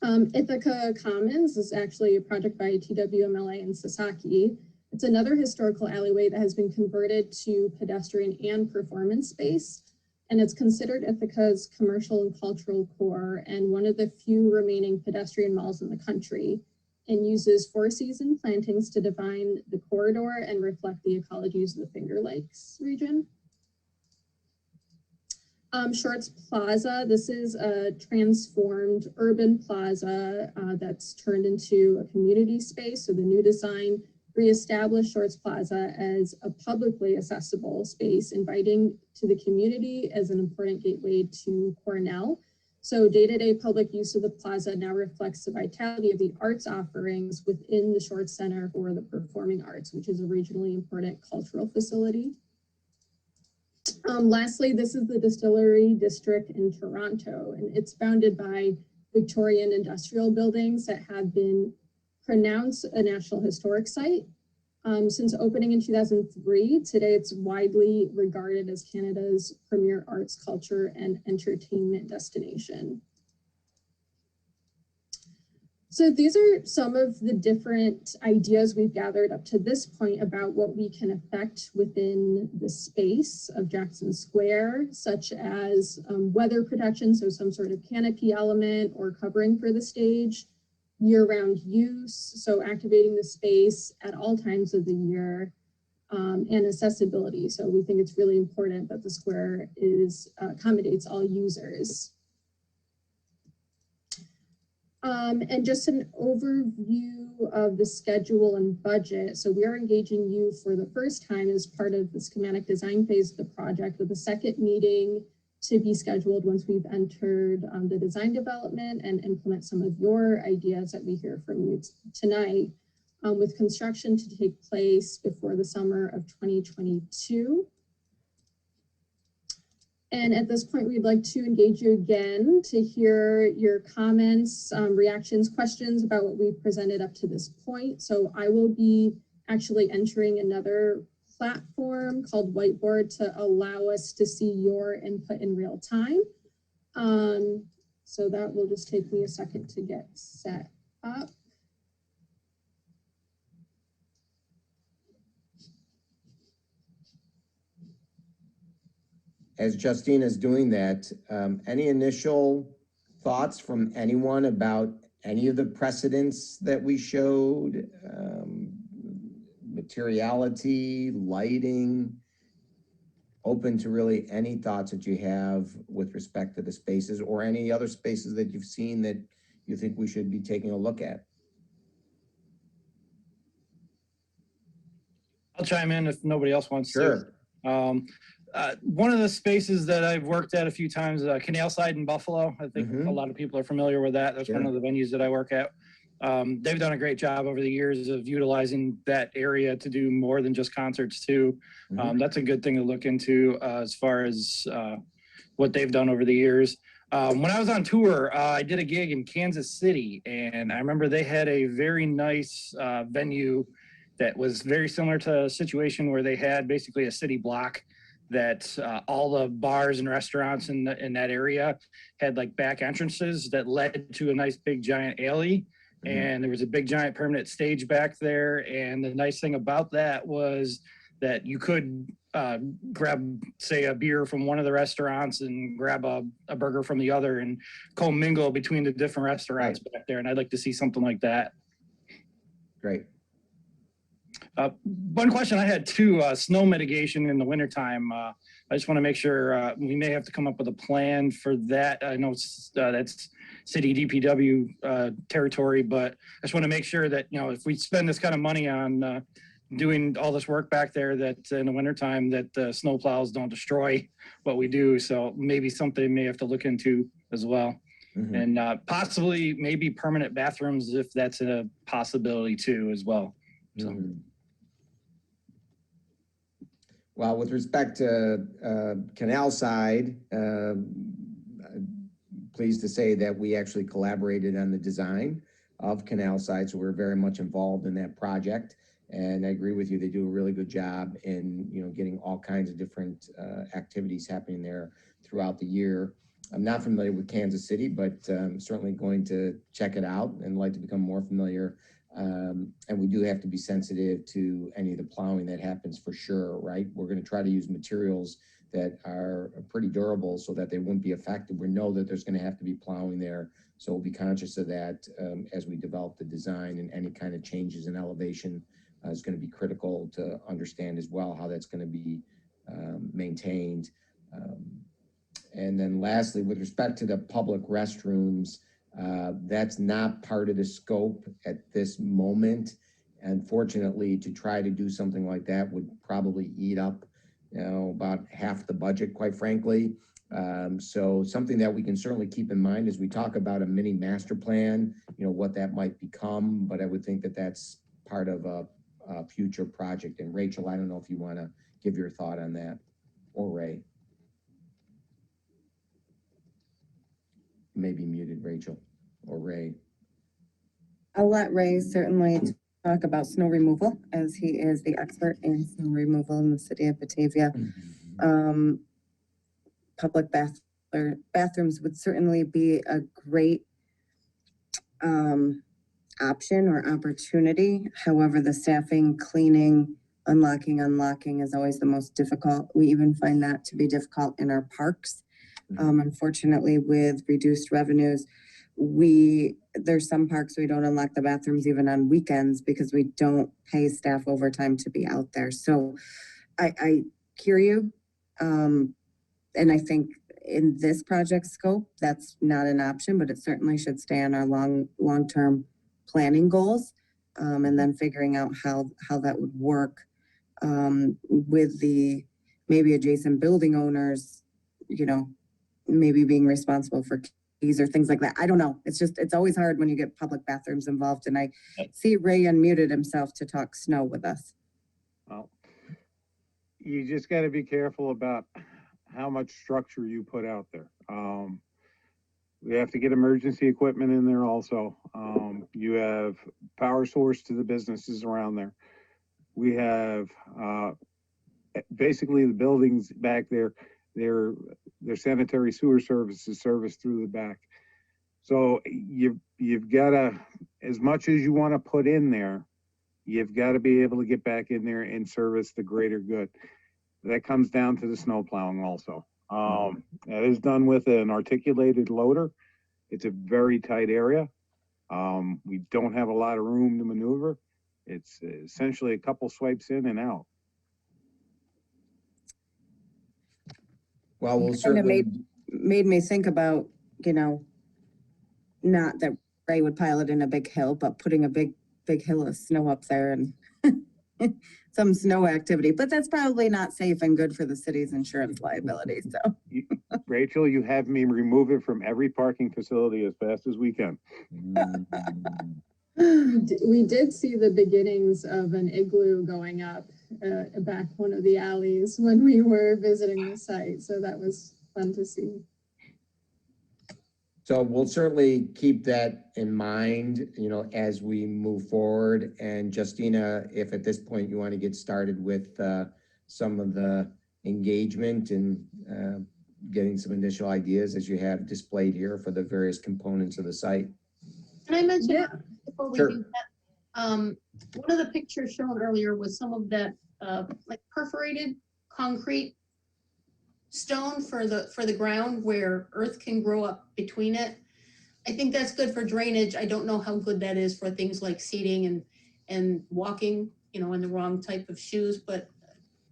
Ithaca Commons is actually a project by TWMLA and Sasaki. It's another historical alleyway that has been converted to pedestrian and performance space, and it's considered Ithaca's commercial and cultural core and one of the few remaining pedestrian malls in the country, and uses 4-season plantings to define the corridor and reflect the ecologies of the Finger Lakes region. Shorts Plaza, this is a transformed urban plaza that's turned into a community space. So the new design reestablished Shorts Plaza as a publicly accessible space, inviting to the community as an important gateway to Cornell. So day-to-day public use of the plaza now reflects the vitality of the arts offerings within the Shorts Center for the Performing Arts, which is a regionally important cultural facility. Lastly, this is the Distillery District in Toronto, and it's bounded by Victorian industrial buildings that have been pronounced a National Historic Site. Since opening in 2003, today it's widely regarded as Canada's premier arts, culture, and entertainment destination. So these are some of the different ideas we've gathered up to this point about what we can affect within the space of Jackson Square, such as weather protection, so some sort of canopy element or covering for the stage, year-round use, so activating the space at all times of the year, and accessibility. So we think it's really important that the square accommodates all users. And just an overview of the schedule and budget. So we are engaging you for the first time as part of the schematic design phase of the project, with a second meeting to be scheduled once we've entered the design development and implement some of your ideas that we hear from you tonight. with construction to take place before the summer of 2022. And at this point, we'd like to engage you again to hear your comments, reactions, questions about what we've presented up to this point. So I will be actually entering another platform called Whiteboard to allow us to see your input in real time. So that will just take me a second to get set up. As Justine is doing that, any initial thoughts from anyone about any of the precedents that we showed? Materiality, lighting, open to really any thoughts that you have with respect to the spaces or any other spaces that you've seen that you think we should be taking a look at? I'll chime in if nobody else wants Sure. to. One of the spaces that I've worked at a few times, Canal Side in Buffalo. I think a lot of people are familiar with that. That's one of the venues that I work at. They've done a great job over the years of utilizing that area to do more than just concerts too. That's a good thing to look into as far as what they've done over the years. When I was on tour, I did a gig in Kansas City, and I remember they had a very nice venue that was very similar to a situation where they had basically a city block that all the bars and restaurants in that area had like back entrances that led to a nice big giant alley. And there was a big giant permanent stage back there. And the nice thing about that was that you could grab, say, a beer from one of the restaurants and grab a burger from the other and commingle between the different restaurants back there. And I'd like to see something like that. Great. One question I had too, snow mitigation in the wintertime. I just want to make sure we may have to come up with a plan for that. I know that's city DPW territory, but I just want to make sure that, you know, if we spend this kind of money on doing all this work back there, that in the wintertime that the snow plows don't destroy what we do. So maybe something may have to look into as well. And possibly maybe permanent bathrooms if that's a possibility too as well. So. Well, with respect to Canal Side, pleased to say that we actually collaborated on the design of Canal Side, so we're very much involved in that project. And I agree with you; they do a really good job in getting all kinds of different activities happening there throughout the year. I'm not familiar with Kansas City, but I'm certainly going to check it out and like to become more familiar. And we do have to be sensitive to any of the plowing that happens for sure, right? We're going to try to use materials that are pretty durable so that they won't be affected. We know that there's going to have to be plowing there. So we'll be conscious of that as we develop the design, and any kind of changes in elevation is going to be critical to understand as well how that's going to be maintained. And then lastly, with respect to the public restrooms, that's not part of the scope at this moment. Unfortunately, to try to do something like that would probably eat up, about half the budget, quite frankly. So something that we can certainly keep in mind as we talk about a mini master plan, what that might become, but I would think that that's part of a future project. And Rachel, I don't know if you want to give your thought on that, or Ray. Maybe muted, Rachel or Ray. I'll let Ray certainly talk about snow removal, as he is the expert in snow removal in the city of Batavia. Public bathrooms would certainly be a great option or opportunity. However, the staffing, cleaning, unlocking is always the most difficult. We even find that to be difficult in our parks. Unfortunately, with reduced revenues, there's some parks we don't unlock the bathrooms even on weekends because we don't pay staff overtime to be out there. So I hear you. And I think in this project scope, that's not an option, but it certainly should stay on our long-term planning goals. And then figuring out how that would work with the maybe adjacent building owners, maybe being responsible for or things like that. I don't know. It's always hard when you get public bathrooms involved. And I see Ray unmuted himself to talk snow with us. Well, you just got to be careful about how much structure you put out there. We have to get emergency equipment in there also. You have power source to the businesses around there. We have basically the buildings back there, their sanitary sewer services service through the back. So you've got to, as much as you want to put in there, you've got to be able to get back in there and service the greater good. That comes down to the snow plowing also. That is done with an articulated loader. It's a very tight area. We don't have a lot of room to maneuver. It's essentially a couple swipes in and out. Well, we'll Kind of certainly. made me think about, not that Ray would pile it in a big hill, but putting a big hill of snow up there and some snow activity. But that's probably not safe and good for the city's insurance liability. So, Rachel, you have me remove it from every parking facility as fast as we can. We did see the beginnings of an igloo going up back one of the alleys when we were visiting the site. So that was fun to see. So we'll certainly keep that in mind, as we move forward. And Justina, if at this point you want to get started with some of the engagement and getting some initial ideas as you have displayed here for the various components of the site. Can I mention Yeah. before we Sure. do that? One of the pictures shown earlier was some of that like perforated concrete stone for the ground where earth can grow up between it. I think that's good for drainage. I don't know how good that is for things like seating and walking, in the wrong type of shoes, but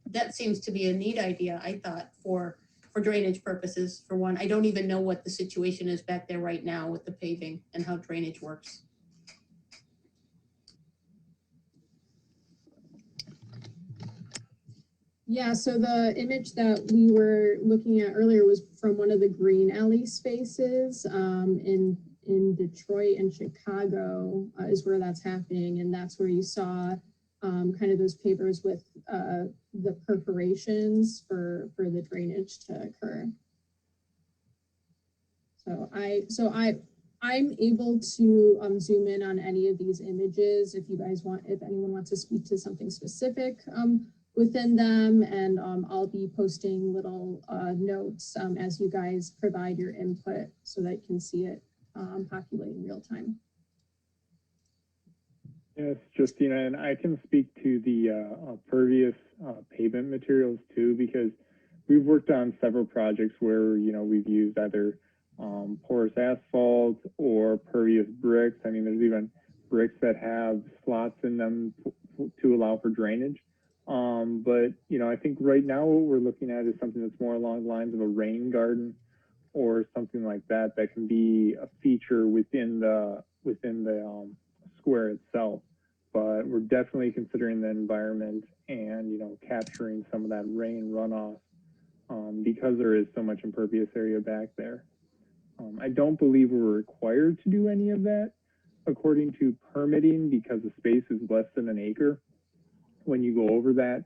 that seems to be a neat idea, I thought, for drainage purposes, for one. I don't even know what the situation is back there right now with the paving and how drainage works. Yeah, so the image that we were looking at earlier was from one of the green alley spaces in Detroit and Chicago is where that's happening. And that's where you saw kind of those pavers with the perforations for the drainage to occur. So I'm able to zoom in on any of these images if anyone wants to speak to something specific within them, and I'll be posting little notes as you guys provide your input so that you can see it populate in real time. Yes, Justina, and I can speak to the pervious pavement materials too, because we've worked on several projects where, we've used either porous asphalt or pervious bricks. I mean, there's even bricks that have slots in them to allow for drainage. But, I think right now what we're looking at is something that's more along the lines of a rain garden or something like that can be a feature within the square itself. But we're definitely considering the environment and, capturing some of that rain runoff because there is so much impervious area back there. I don't believe we're required to do any of that according to permitting because the space is less than an acre. When you go over that,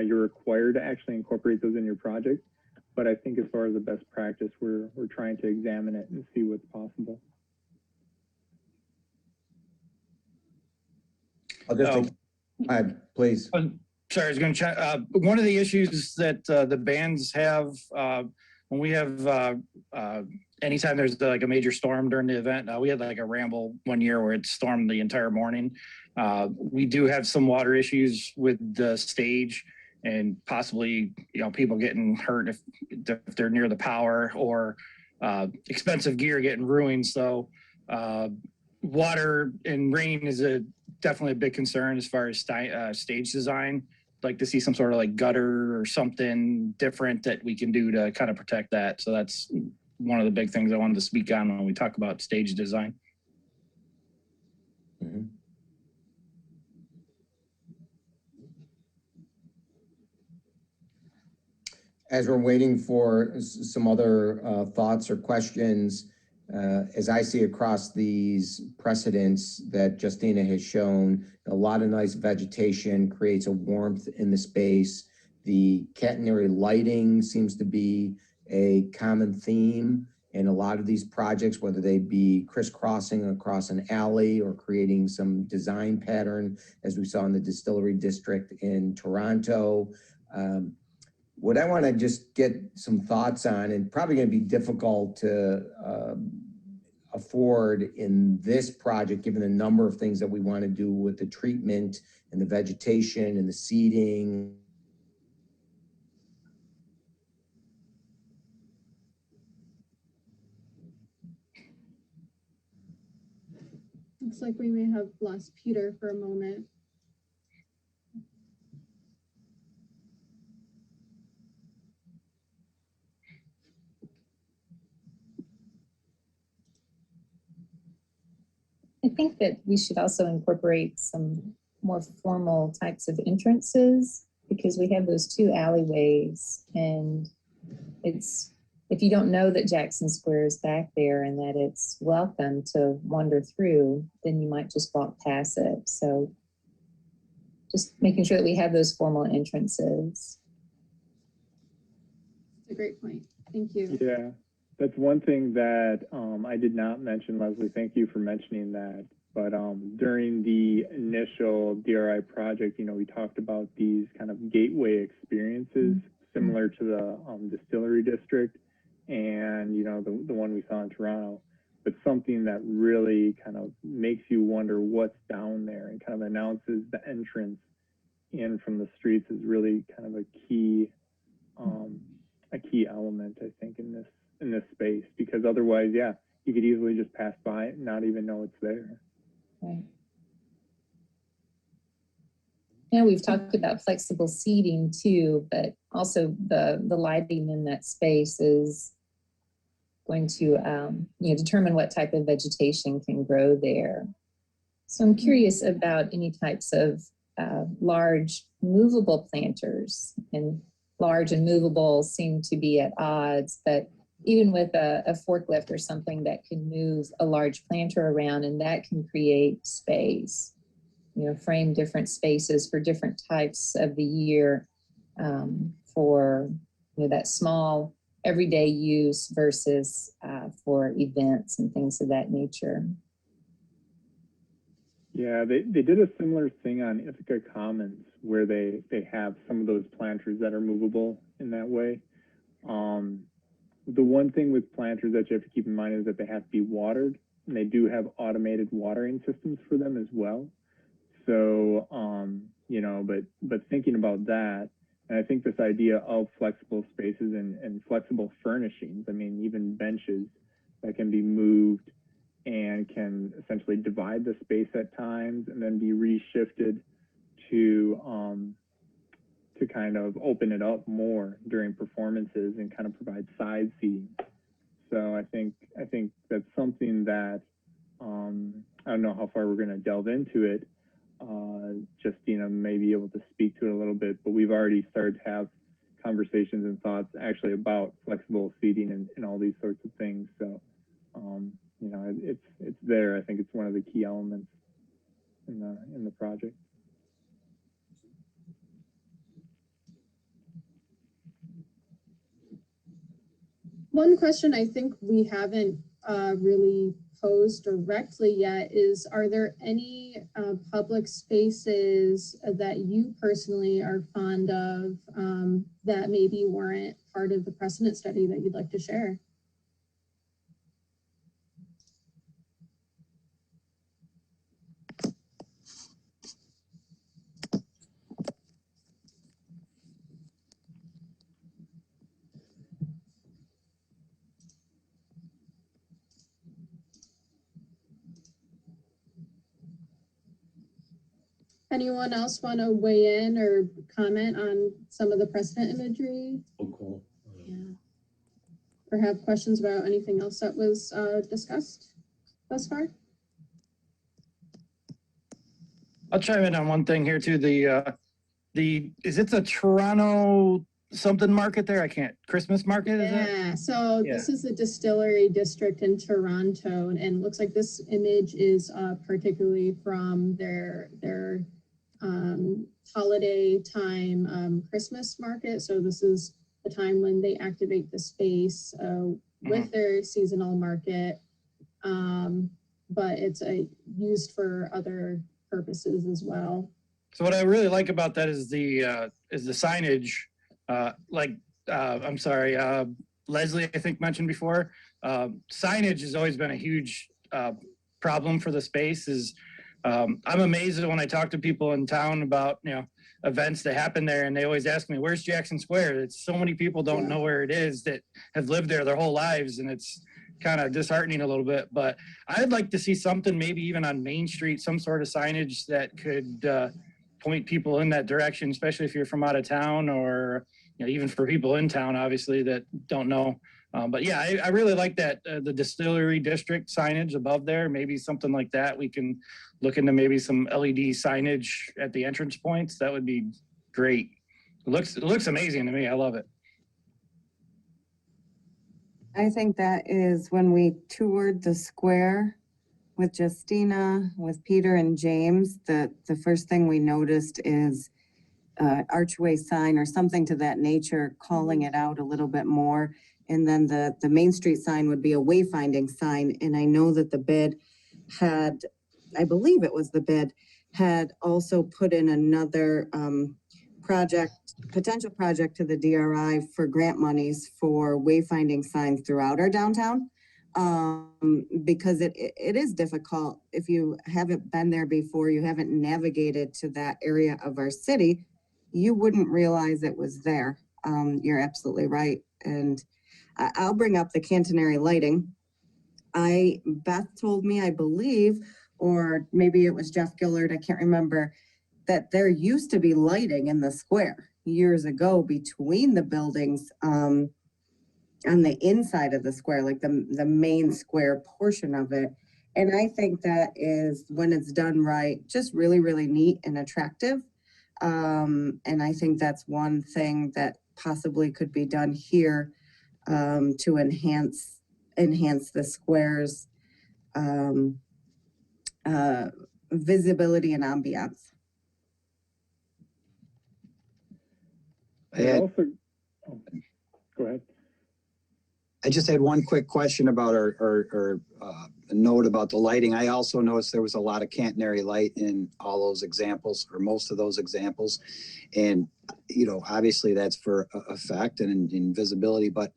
you're required to actually incorporate those in your project. But I think as far as the best practice, we're trying to examine it and see what's possible. I'll just please. Sorry, I was going to check. One of the issues that the bands have when we have anytime there's like a major storm during the event, we had like a ramble one year where it stormed the entire morning. We do have some water issues with the stage and possibly, people getting hurt if they're near the power or expensive gear getting ruined. So water and rain is definitely a big concern as far as stage design. I'd like to see some sort of like gutter or something different that we can do to kind of protect that. So that's one of the big things I wanted to speak on when we talk about stage design. Mm-hmm. As we're waiting for some other thoughts or questions, as I see across these precedents that Justina has shown, a lot of nice vegetation creates a warmth in the space. The catenary lighting seems to be a common theme in a lot of these projects, whether they be crisscrossing across an alley or creating some design pattern, as we saw in the Distillery District in Toronto. What I want to just get some thoughts on, and probably going to be difficult to afford in this project, given the number of things that we want to do with the treatment and the vegetation and the seeding. Looks like we may have lost Peter for a moment. I think that we should also incorporate some more formal types of entrances, because we have those two alleyways, and if you don't know that Jackson Square is back there and that it's welcome to wander through, then you might just walk past it. So just making sure that we have those formal entrances. That's a great point. Thank you. Yeah, that's one thing that I did not mention, Leslie. Thank you for mentioning that. But during the initial DRI project, you know, we talked about these kind of gateway experiences similar to the Distillery District and, you know, the one we saw in Toronto. But something that really kind of makes you wonder what's down there and kind of announces the entrance in from the streets is really kind of a key element, I think, in this space, because otherwise, yeah, you could easily just pass by it and not even know it's there. Right. Yeah, we've talked about flexible seating too, but also the lighting in that space is going to you know, determine what type of vegetation can grow there. So I'm curious about any types of large movable planters, and large and movable seem to be at odds, but even with a forklift or something that can move a large planter around, and that can create space, you know, frame different spaces for different types of the year, for, you know, that small everyday use versus for events and things of that nature. Yeah, they did a similar thing on Ithaca Commons, where they have some of those planters that are movable in that way. The one thing with planters that you have to keep in mind is that they have to be watered, and they do have automated watering systems for them as well. So, you know, but thinking about that, and I think this idea of flexible spaces and flexible furnishings, I mean, even benches that can be moved and can essentially divide the space at times and then be reshifted to kind of open it up more during performances and kind of provide side seating. So I think that's something that I don't know how far we're going to delve into it. Justina may be able to speak to it a little bit, but we've already started to have conversations and thoughts actually about flexible seating and all these sorts of things. So you know, it's there. I think it's one of the key elements in the project. One question I think we haven't really posed directly yet is, are there any public spaces that you personally are fond of that maybe weren't part of the precedent study that you'd like to share? Anyone else want to weigh in or comment on some of the precedent imagery? Oh, cool. Yeah. Or have questions about anything else that was discussed thus far? I'll chime in on one thing here too. Is it the Toronto something market there? I can't, Christmas market, is that? Yeah, so this is the distillery district in Toronto, and it looks like this image is particularly from their holiday time Christmas market. So this is the time when they activate the space with their seasonal market, but it's used for other purposes as well. So what I really like about that is the signage. I'm sorry, Leslie, I think mentioned before, signage has always been a huge problem for the space. I'm amazed when I talk to people in town about, events that happen there, and they always ask me, where's Jackson Square? It's so many people don't know where it is that have lived there their whole lives, and it's kind of disheartening a little bit. But I'd like to see something, maybe even on Main Street, some sort of signage that could point people in that direction, especially if you're from out of town, or even for people in town, obviously, that don't know. But yeah, I really like that, the distillery district signage above there, maybe something like that. We can look into maybe some LED signage at the entrance points. That would be great. It looks amazing to me. I love it. I think that is when we toured the square with Justina, with Peter and James, the first thing we noticed is archway sign or something to that nature, calling it out a little bit more. And then the Main Street sign would be a wayfinding sign. And I know that the bid had, I believe it was the bid, had also put in another potential project to the DRI for grant monies for wayfinding signs throughout our downtown. Because it is difficult if you haven't been there before, you haven't navigated to that area of our city, you wouldn't realize it was there. You're absolutely right. And I'll bring up the catenary lighting. Beth told me, I believe, or maybe it was Jeff Gillard, I can't remember, that there used to be lighting in the square years ago between the buildings on the inside of the square, like the main square portion of it. And I think that is, when it's done right, just really, really neat and attractive. And I think that's one thing that possibly could be done here to enhance the square's visibility and ambiance. Go ahead. I just had one quick question about a note about the lighting. I also noticed there was a lot of catenary light in all those examples, or most of those examples. And, obviously that's for effect and visibility, but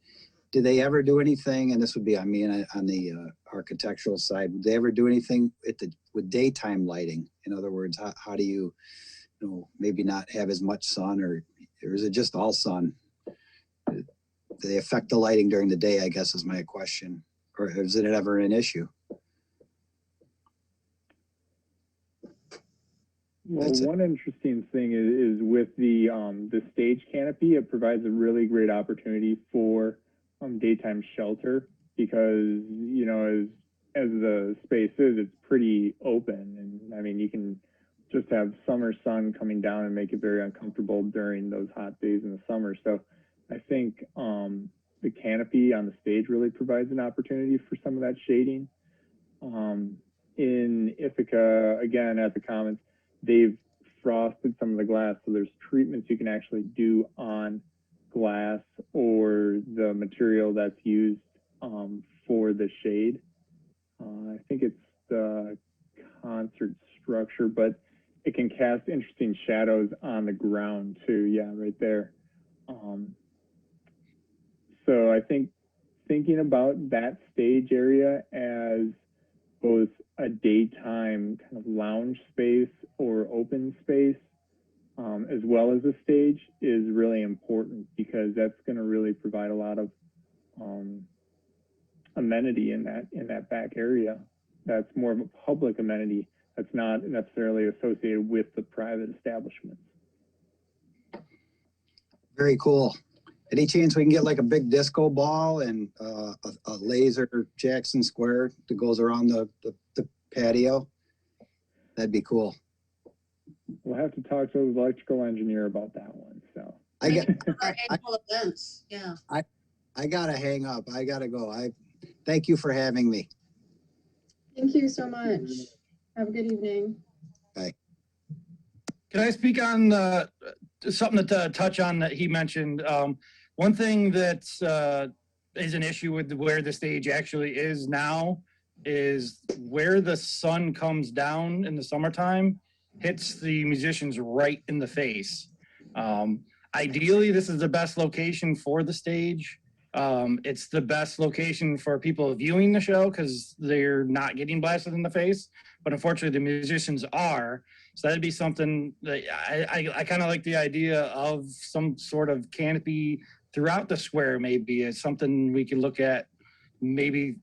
did they ever do anything, and this would be on me on the architectural side, would they ever do anything with daytime lighting? In other words, how do you, maybe not have as much sun, or is it just all sun? Do they affect the lighting during the day, I guess is my question, or is it ever an issue? Well, one interesting thing is with the stage canopy, it provides a really great opportunity for daytime shelter, because as the space is, it's pretty open, and I mean, you can just have summer sun coming down and make it very uncomfortable during those hot days in the summer. So I think the canopy on the stage really provides an opportunity for some of that shading. In Ithaca, again, at the Commons, they've frosted some of the glass, so there's treatments you can actually do on glass or the material that's used for the shade. I think it's the concert structure, but it can cast interesting shadows on the ground too. Yeah, right there. So I think thinking about that stage area as both a daytime kind of lounge space or open space, as well as a stage, is really important, because that's going to really provide a lot of amenity in that back area. That's more of a public amenity that's not necessarily associated with the private establishments. Very cool. Any chance we can get like a big disco ball and a laser Jackson Square that goes around the patio? That'd be cool. We'll have to talk to the electrical engineer about that one. So I got, Our annual events, yeah. I gotta hang up. I gotta go. Thank you for having me. Thank you so much. Have a good evening. Can I speak on something to touch on that he mentioned? One thing that is an issue with where the stage actually is now is where the sun comes down in the summertime hits the musicians right in the face. Ideally, this is the best location for the stage. It's the best location for people viewing the show because they're not getting blasted in the face. But unfortunately, the musicians are. So that'd be something that I kind of like the idea of some sort of canopy throughout the square. Maybe it's something we can look at, maybe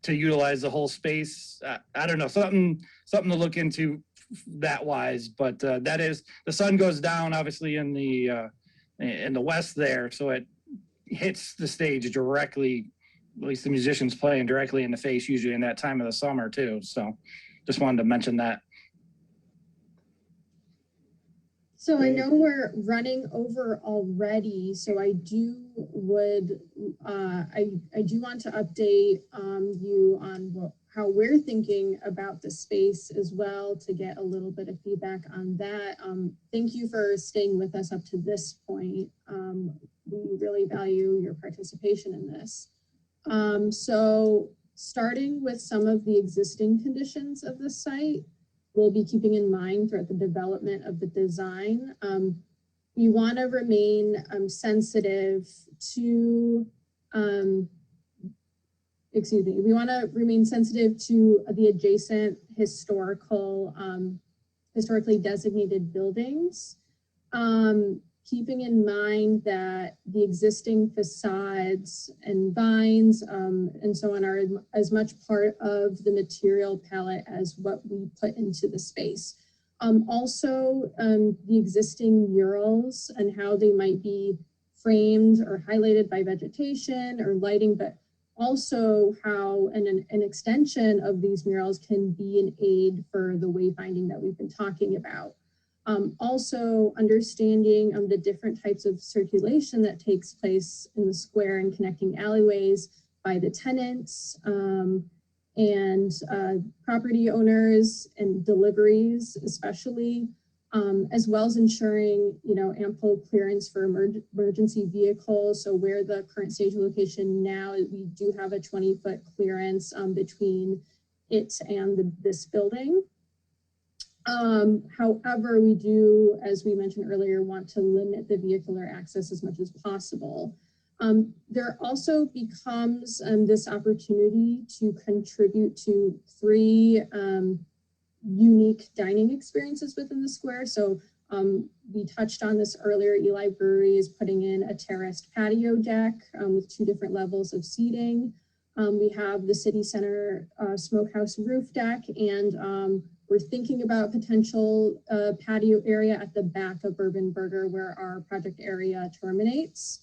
to utilize the whole space. I don't know, something to look into that wise. But that is, the sun goes down obviously in the west there, so it hits the stage directly. At least the musicians playing directly in the face, usually in that time of the summer too. So just wanted to mention that. So I know we're running over already, so I do want to update you on how we're thinking about the space as well, to get a little bit of feedback on that. Thank you for staying with us up to this point. We really value your participation in this. So starting with some of the existing conditions of the site, we'll be keeping in mind throughout the development of the design. We want to remain sensitive to, we want to remain sensitive to the adjacent historically designated buildings. Keeping in mind that the existing facades and vines and so on are as much part of the material palette as what we put into the space. Also, the existing murals and how they might be framed or highlighted by vegetation or lighting, but also how an extension of these murals can be an aid for the wayfinding that we've been talking about. Also understanding the different types of circulation that takes place in the square and connecting alleyways by the tenants and property owners and deliveries especially, as well as ensuring ample clearance for emergency vehicles. So where the current stage location now, we do have a 20-foot clearance between it and this building. However, we do, as we mentioned earlier, want to limit the vehicular access as much as possible. There also becomes this opportunity to contribute to 3 unique dining experiences within the square. So we touched on this earlier. Eli Brewery is putting in a terraced patio deck with 2 different levels of seating. We have the City Center Smokehouse roof deck, and we're thinking about potential patio area at the back of Bourbon Burger where our project area terminates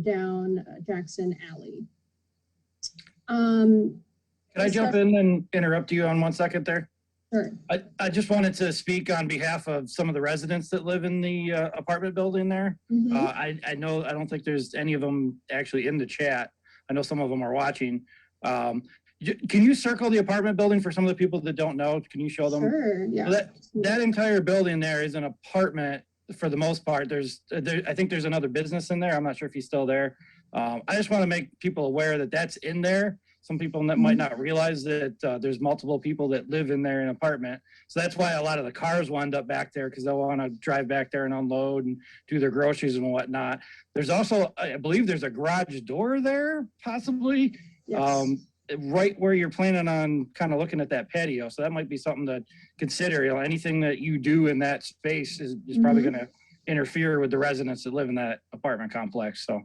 down Jackson Alley. Can I jump in and interrupt you on 1 second there? Sure. I just wanted to speak on behalf of some of the residents that live in the apartment building there. Mm-hmm. I know, I don't think there's any of them actually in the chat. I know some of them are watching. Can you circle the apartment building for some of the people that don't know? Can you show them? Sure, yeah. So that entire building there is an apartment for the most part. I think there's another business in there. I'm not sure if he's still there. I just want to make people aware that that's in there. Some people that might not realize that there's multiple people that live in there in an apartment. So that's why a lot of the cars wind up back there, because they'll want to drive back there and unload and do their groceries and whatnot. There's also, I believe there's a garage door there, possibly. Yes. Right where you're planning on kind of looking at that patio. So that might be something to consider. Anything that you do in that space is probably going to interfere with the residents that live in that apartment complex. So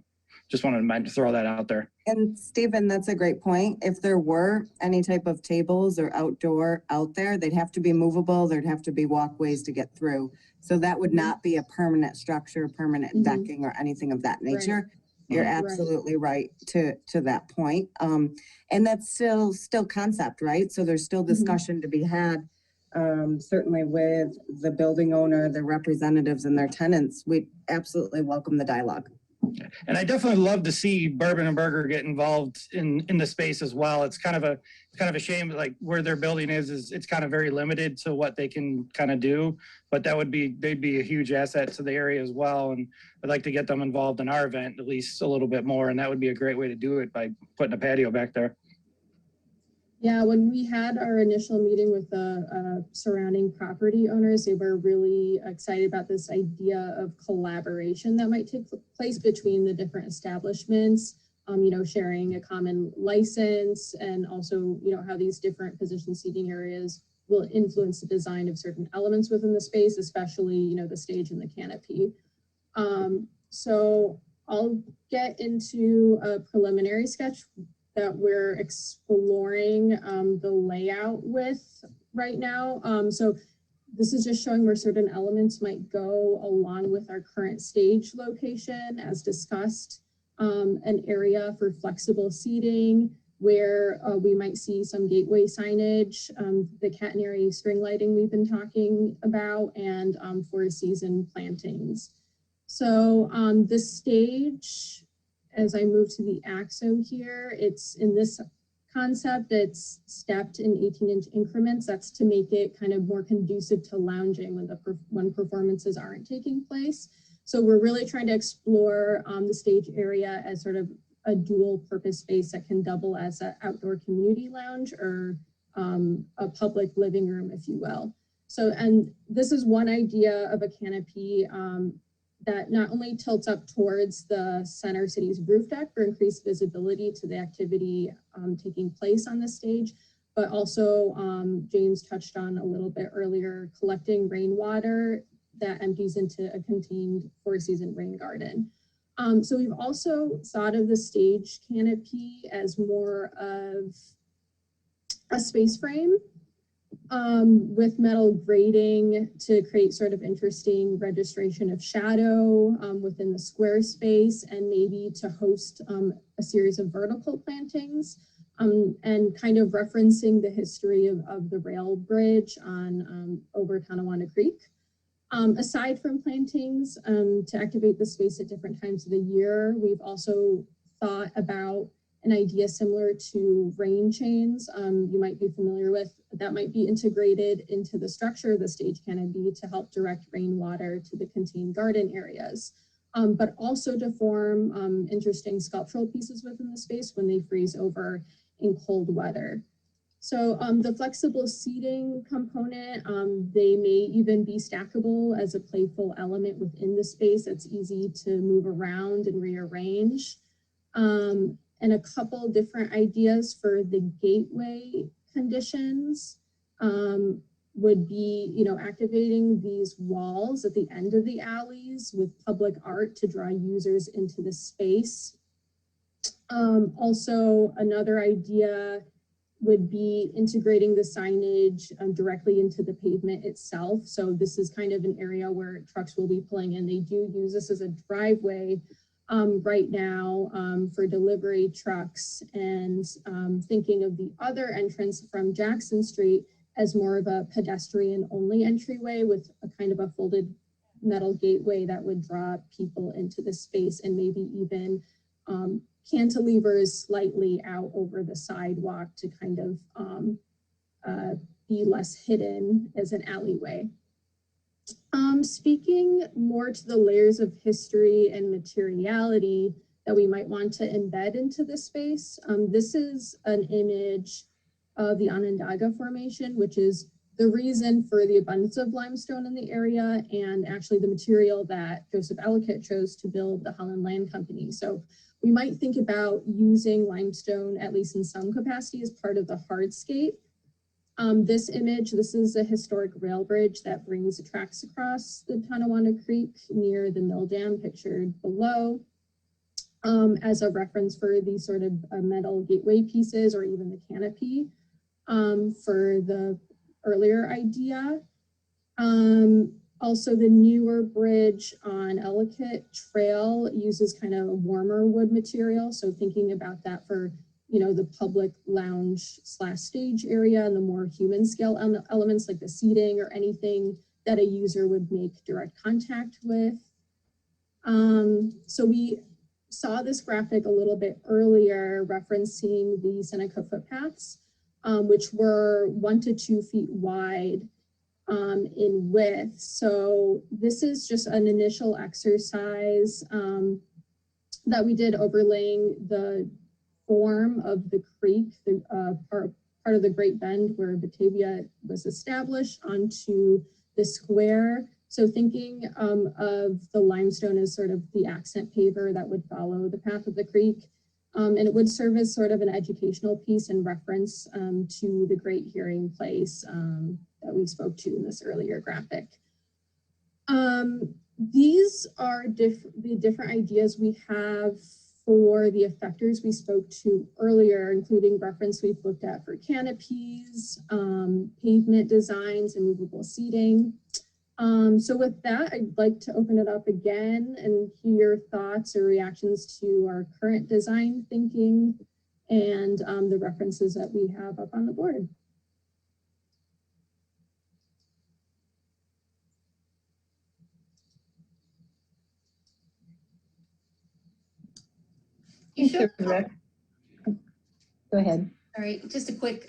just wanted to throw that out there. And Stephen, that's a great point. If there were any type of tables or outdoor out there, they'd have to be movable. There'd have to be walkways to get through. So that would not be a permanent structure, permanent decking or anything of that nature. Right. You're absolutely right to that point. And that's still concept, right? So there's still discussion to be had certainly with the building owner, the representatives and their tenants, we absolutely welcome the dialogue. And I definitely love to see Bourbon and Burger get involved in the space as well. It's kind of a shame, like where their building is it's kind of very limited to what they can kind of do. But they'd be a huge asset to the area as well. And I'd like to get them involved in our event at least a little bit more. And that would be a great way to do it by putting a patio back there. Yeah, when we had our initial meeting with the surrounding property owners, they were really excited about this idea of collaboration that might take place between the different establishments, sharing a common license, and also, how these different position seating areas will influence the design of certain elements within the space, especially, the stage and the canopy. So I'll get into a preliminary sketch that we're exploring the layout with right now. So this is just showing where certain elements might go along with our current stage location as discussed. An area for flexible seating where we might see some gateway signage, the catenary string lighting we've been talking about, and for season plantings. So the stage, as I move to the axo here, it's in this concept, it's stepped in 18-inch increments. That's to make it kind of more conducive to lounging when performances aren't taking place. So we're really trying to explore the stage area as sort of a dual purpose space that can double as an outdoor community lounge or a public living room, if you will. So, and this is one idea of a canopy that not only tilts up towards the center city's roof deck for increased visibility to the activity taking place on the stage, but also James touched on a little bit earlier, collecting rainwater that empties into a contained four-season rain garden. So we've also thought of the stage canopy as more of a space frame with metal grating to create sort of interesting registration of shadow within the square space, and maybe to host a series of vertical plantings and kind of referencing the history of the rail bridge on over Tonawanda Creek. Aside from plantings to activate the space at different times of the year, we've also thought about an idea similar to rain chains you might be familiar with, that might be integrated into the structure of the stage canopy to help direct rainwater to the contained garden areas, but also to form interesting sculptural pieces within the space when they freeze over in cold weather. So the flexible seating component, they may even be stackable as a playful element within the space that's easy to move around and rearrange. And a couple different ideas for the gateway conditions would be, activating these walls at the end of the alleys with public art to draw users into the space. Also, another idea would be integrating the signage directly into the pavement itself. So this is kind of an area where trucks will be pulling in. They do use this as a driveway right now for delivery trucks, and thinking of the other entrance from Jackson Street as more of a pedestrian only entryway with a kind of a folded metal gateway that would draw people into the space, and maybe even cantilevers slightly out over the sidewalk to kind of be less hidden as an alleyway. Speaking more to the layers of history and materiality that we might want to embed into the space, this is an image of the Onondaga Formation, which is the reason for the abundance of limestone in the area, and actually the material that Joseph Ellicott chose to build the Holland Land Company. So we might think about using limestone, at least in some capacity, as part of the hardscape. This image, this is a historic rail bridge that brings the tracks across the Tonawanda Creek near the mill dam pictured below, as a reference for these sort of metal gateway pieces, or even the canopy for the earlier idea. Also, the newer bridge on Ellicott Trail uses kind of a warmer wood material. So thinking about that for you know, the public lounge / stage area and the more human scale elements like the seating or anything that a user would make direct contact with. So we saw this graphic a little bit earlier referencing the Seneca footpaths, which were 1 to 2 feet wide in width. So this is just an initial exercise that we did overlaying the form of the creek, the part of the Great Bend where Batavia was established onto the square. So thinking of the limestone as sort of the accent paver that would follow the path of the creek. And it would serve as sort of an educational piece in reference to the Great Hearing Place that we spoke to in this earlier graphic. These are the different ideas we have for the effectors we spoke to earlier, including reference we've looked at for canopies, pavement designs, and movable seating. So with that, I'd like to open it up again and hear your thoughts or reactions to our current design thinking and the references that we have up on the board. You showed, Go ahead. all right, just a quick,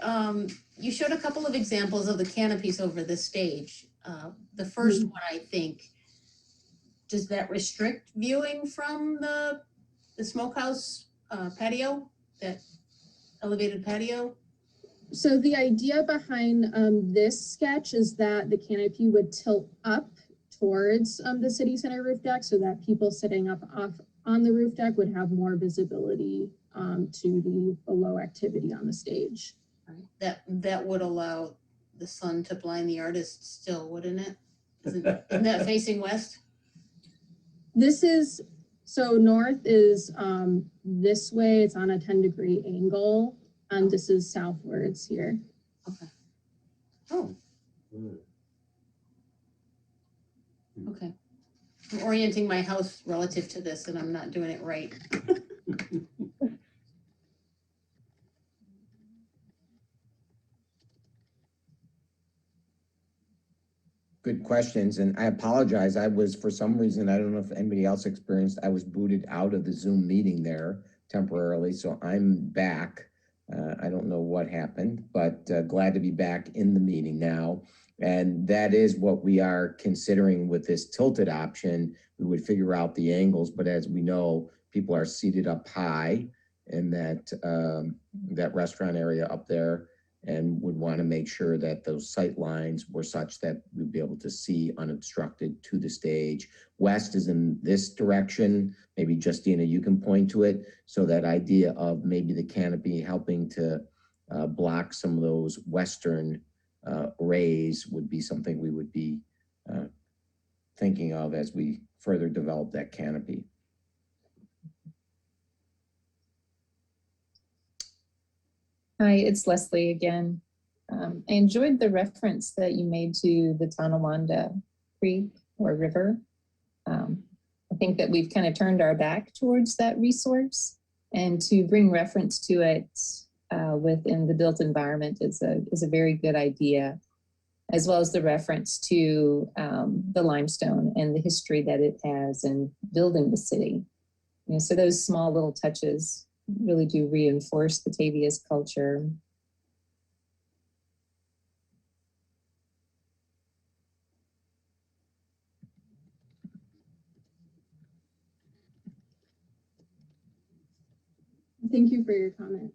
you showed a couple of examples of the canopies over the stage. The first one, I think, does that restrict viewing from the smokehouse patio, that elevated patio? So the idea behind this sketch is that the canopy would tilt up towards the city center roof deck so that people sitting up off on the roof deck would have more visibility to the below activity on the stage. That would allow the sun to blind the artist still, wouldn't it? Isn't that facing west? This is, so north is this way, it's on a 10-degree angle, and this is southwards here. Okay. Oh. Okay. I'm orienting my house relative to this and I'm not doing it right. Good questions, and I apologize. I was, for some reason, I don't know if anybody else experienced, I was booted out of the Zoom meeting there temporarily, so I'm back. I don't know what happened, but glad to be back in the meeting now. And that is what we are considering with this tilted option. We would figure out the angles, but as we know, people are seated up high in that, that restaurant area up there, and would want to make sure that those sight lines were such that we'd be able to see unobstructed to the stage. West is in this direction. Maybe Justina, you can point to it. So that idea of maybe the canopy helping to block some of those western rays would be something we would be thinking of as we further develop that canopy. Hi, it's Leslie again. I enjoyed the reference that you made to the Tonawanda Creek or River. I think that we've kind of turned our back towards that resource, and to bring reference to it within the built environment is a very good idea, as well as the reference to the limestone and the history that it has in building the city. You know, so those small little touches really do reinforce Batavia's culture. Thank you for your comment.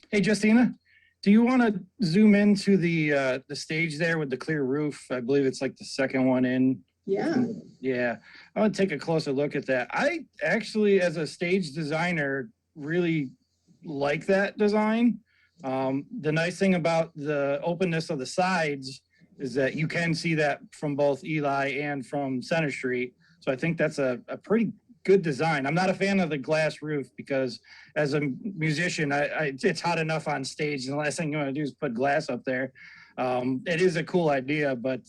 Hey, Justina, do you want to zoom into the stage there with the clear roof? I believe it's like the second one in. Yeah. Yeah, I want to take a closer look at that. I actually, as a stage designer, really like that design. The nice thing about the openness of the sides is that you can see that from both Eli and from Center Street. So I think that's a pretty good design. I'm not a fan of the glass roof because as a musician, it's hot enough on stage, and the last thing you want to do is put glass up there. It is a cool idea, but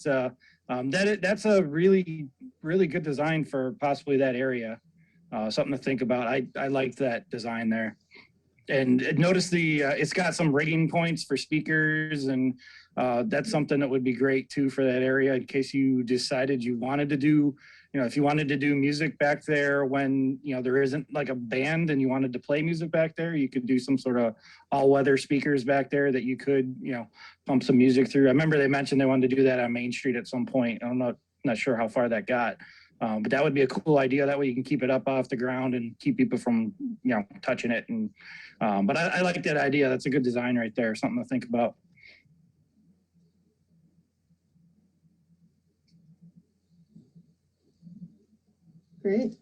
that's a really good design for possibly that area. something to think about. I like that design there. And notice it's got some rigging points for speakers, and that's something that would be great too for that area in case you decided you wanted to do, if you wanted to do music back there when, there isn't like a band and you wanted to play music back there, you could do some sort of all-weather speakers back there that you could, pump some music through. I remember they mentioned they wanted to do that on Main Street at some point. I'm not sure how far that got. But that would be a cool idea. That way you can keep it up off the ground and keep people from, touching it. And but I like that idea. That's a good design right there. Something to think about. Great.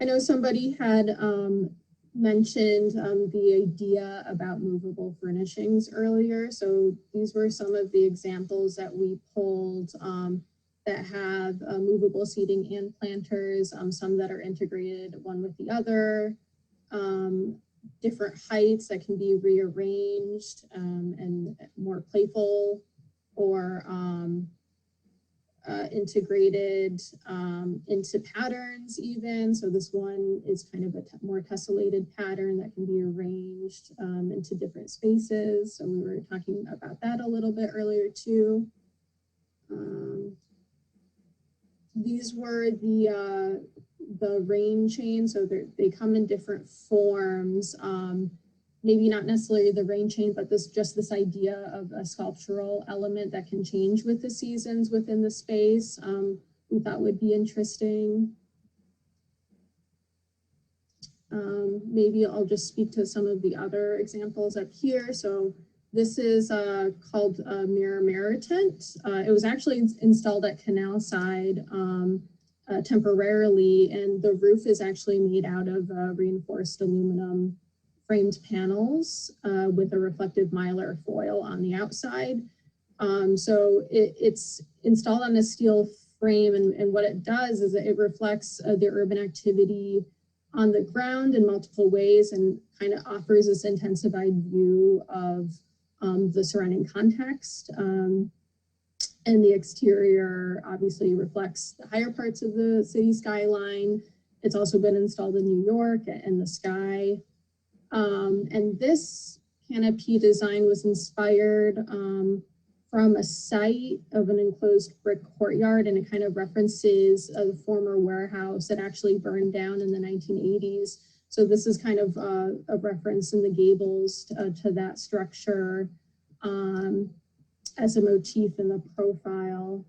I know somebody had mentioned the idea about movable furnishings earlier. So these were some of the examples that we pulled that have movable seating and planters, some that are integrated one with the other, different heights that can be rearranged and more playful, or integrated into patterns even. So this one is kind of a more tessellated pattern that can be arranged into different spaces. So we were talking about that a little bit earlier too. These were the rain chain. So they come in different forms. Maybe not necessarily the rain chain, but just this idea of a sculptural element that can change with the seasons within the space, we thought would be interesting. Maybe I'll just speak to some of the other examples up here. So this is called a mirror tent. It was actually installed at Canal Side temporarily, and the roof is actually made out of reinforced aluminum framed panels with a reflective mylar foil on the outside. So it's installed on a steel frame, and what it does is it reflects the urban activity on the ground in multiple ways and kind of offers this intensified view of the surrounding context. And the exterior obviously reflects the higher parts of the city skyline. It's also been installed in New York and the sky. And this canopy design was inspired from a site of an enclosed brick courtyard, and it kind of references a former warehouse that actually burned down in the 1980s. So this is kind of a reference in the gables to that structure as a motif in the profile.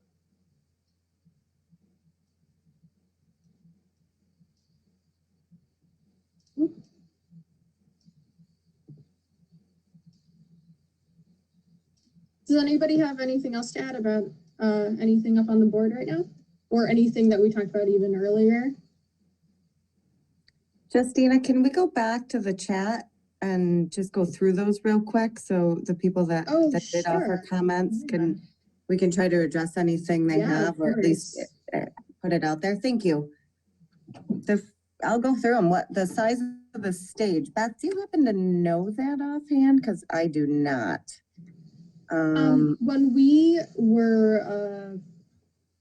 Does anybody have anything else to add about anything up on the board right now, or anything that we talked about even earlier? Justina, can we go back to the chat and just go through those real quick? So the people that, that did offer comments, we can try to address anything they have, or at least put it out there. Thank you. I'll go through them. What the size of the stage? Beth, do you happen to know that offhand? Because I do not. When we were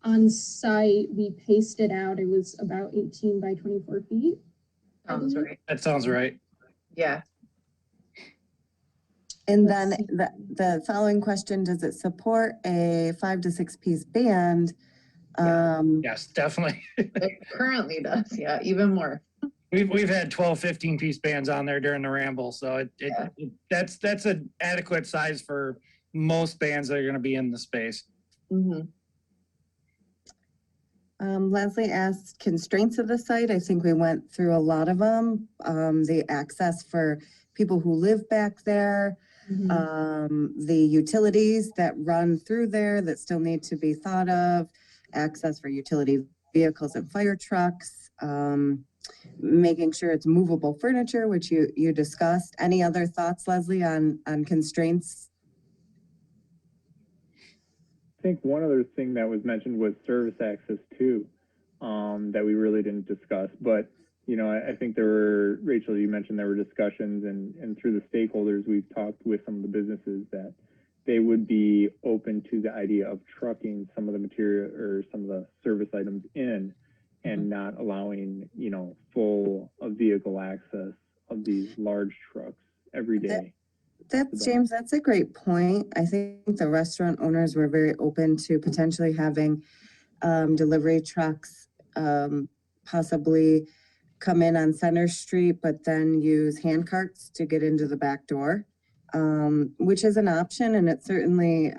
on site, we paced it out. It was about 18 by 24 feet. Sounds right. That sounds right. Yeah. And then the following question, does it support a 5 to 6 piece band? Yes, definitely. It currently does. Yeah, even more. We've had 12, 15 piece bands on there during the ramble. So that's an adequate size for most bands that are going to be in the space. Mm-hmm. Leslie asked constraints of the site. I think we went through a lot of them. The access for people who live back there, the utilities that run through there that still need to be thought of, access for utility vehicles and fire trucks, making sure it's movable furniture, which you discussed. Any other thoughts, Leslie, on constraints? think one other thing that was mentioned was service access too, that we really didn't discuss. But, you know, I think there were, Rachel, you mentioned there were discussions and through the stakeholders, we've talked with some of the businesses that they would be open to the idea of trucking some of the material or some of the service items in and not allowing, you know, full vehicle access of these large trucks every day. That's James, that's a great point. I think the restaurant owners were very open to potentially having delivery trucks possibly come in on Center Street, but then use hand carts to get into the back door, which is an option, and it certainly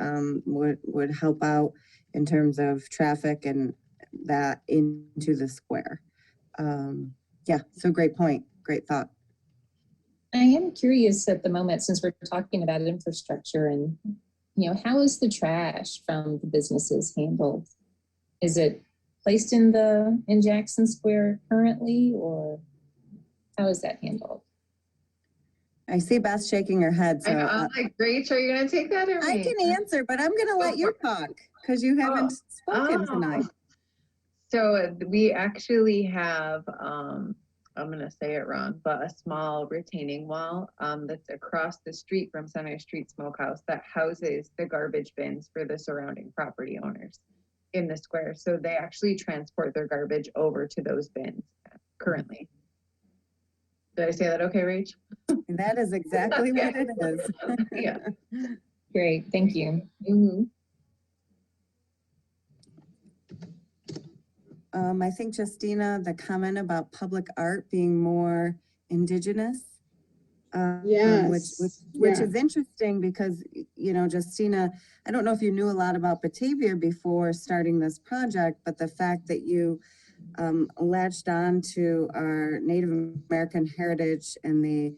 would help out in terms of traffic and that into the square. Yeah, so great point, great thought. I am curious at the moment, since we're talking about infrastructure and, you know, how is the trash from the businesses handled? Is it placed in Jackson Square currently, or how is that handled? I see Beth shaking her head, so I'm like, Rach, are you gonna take that or I me? can answer, but I'm gonna let you talk because you haven't spoken tonight. So we actually have, I'm gonna say it wrong, but a small retaining wall that's across the street from Center Street Smokehouse that houses the garbage bins for the surrounding property owners in the square. So they actually transport their garbage over to those bins currently. Did I say that okay, Rach? That is exactly what it is. Yeah. Great, thank you. Mm-hmm. I think, Justina, the comment about public art being more indigenous, Yes. which is interesting because, you know, Justina, I don't know if you knew a lot about Batavia before starting this project, but the fact that you latched on to our Native American heritage and the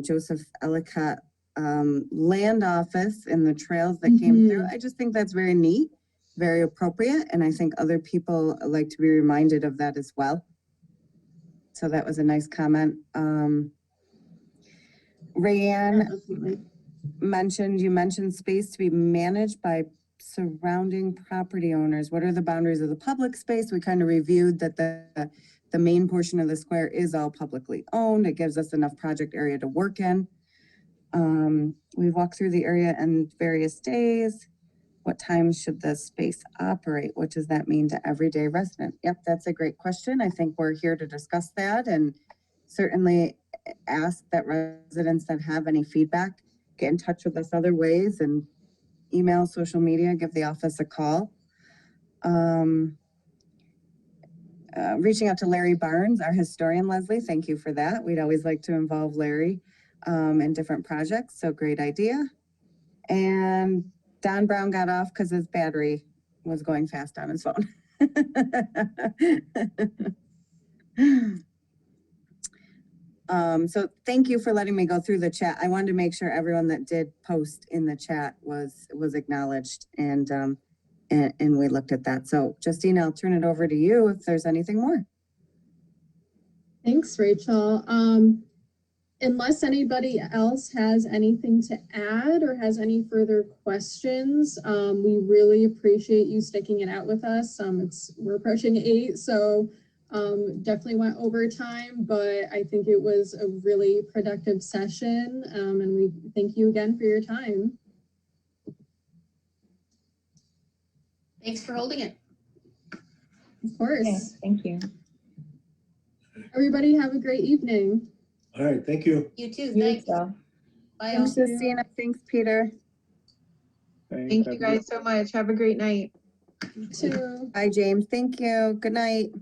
Joseph Ellicott land office and the trails that came through, I just think that's very neat, very appropriate, and I think other people like to be reminded of that as well. So that was a nice comment. Rayanne you mentioned space to be managed by surrounding property owners. What are the boundaries of the public space? We kind of reviewed that the main portion of the square is all publicly owned. It gives us enough project area to work in. We walked through the area in various days. What times should the space operate? What does that mean to everyday resident? Yep, that's a great question. I think we're here to discuss that and certainly ask that residents that have any feedback get in touch with us other ways and email, social media, give the office a call. Reaching out to Larry Barnes, our historian, Leslie, thank you for that. We'd always like to involve Larry in different projects, so great idea. And Don Brown got off because his battery was going fast on his phone. So thank you for letting me go through the chat. I wanted to make sure everyone that did post in the chat was acknowledged and we looked at that. So Justine, I'll turn it over to you if there's anything more. Thanks, Rachel. Unless anybody else has anything to add or has any further questions, we really appreciate you sticking it out with us. We're approaching 8, so definitely went over time, but I think it was a really productive session, and we thank you again for your time. Thanks for holding it. Of course. Yeah, thank you. Everybody have a great evening. All right, thank you. You too. You Thanks. as well. Bye. Thanks, Justina. Thanks, Peter. Thank you guys so much. Have a great night. You too. Bye, James. Thank you. Good night.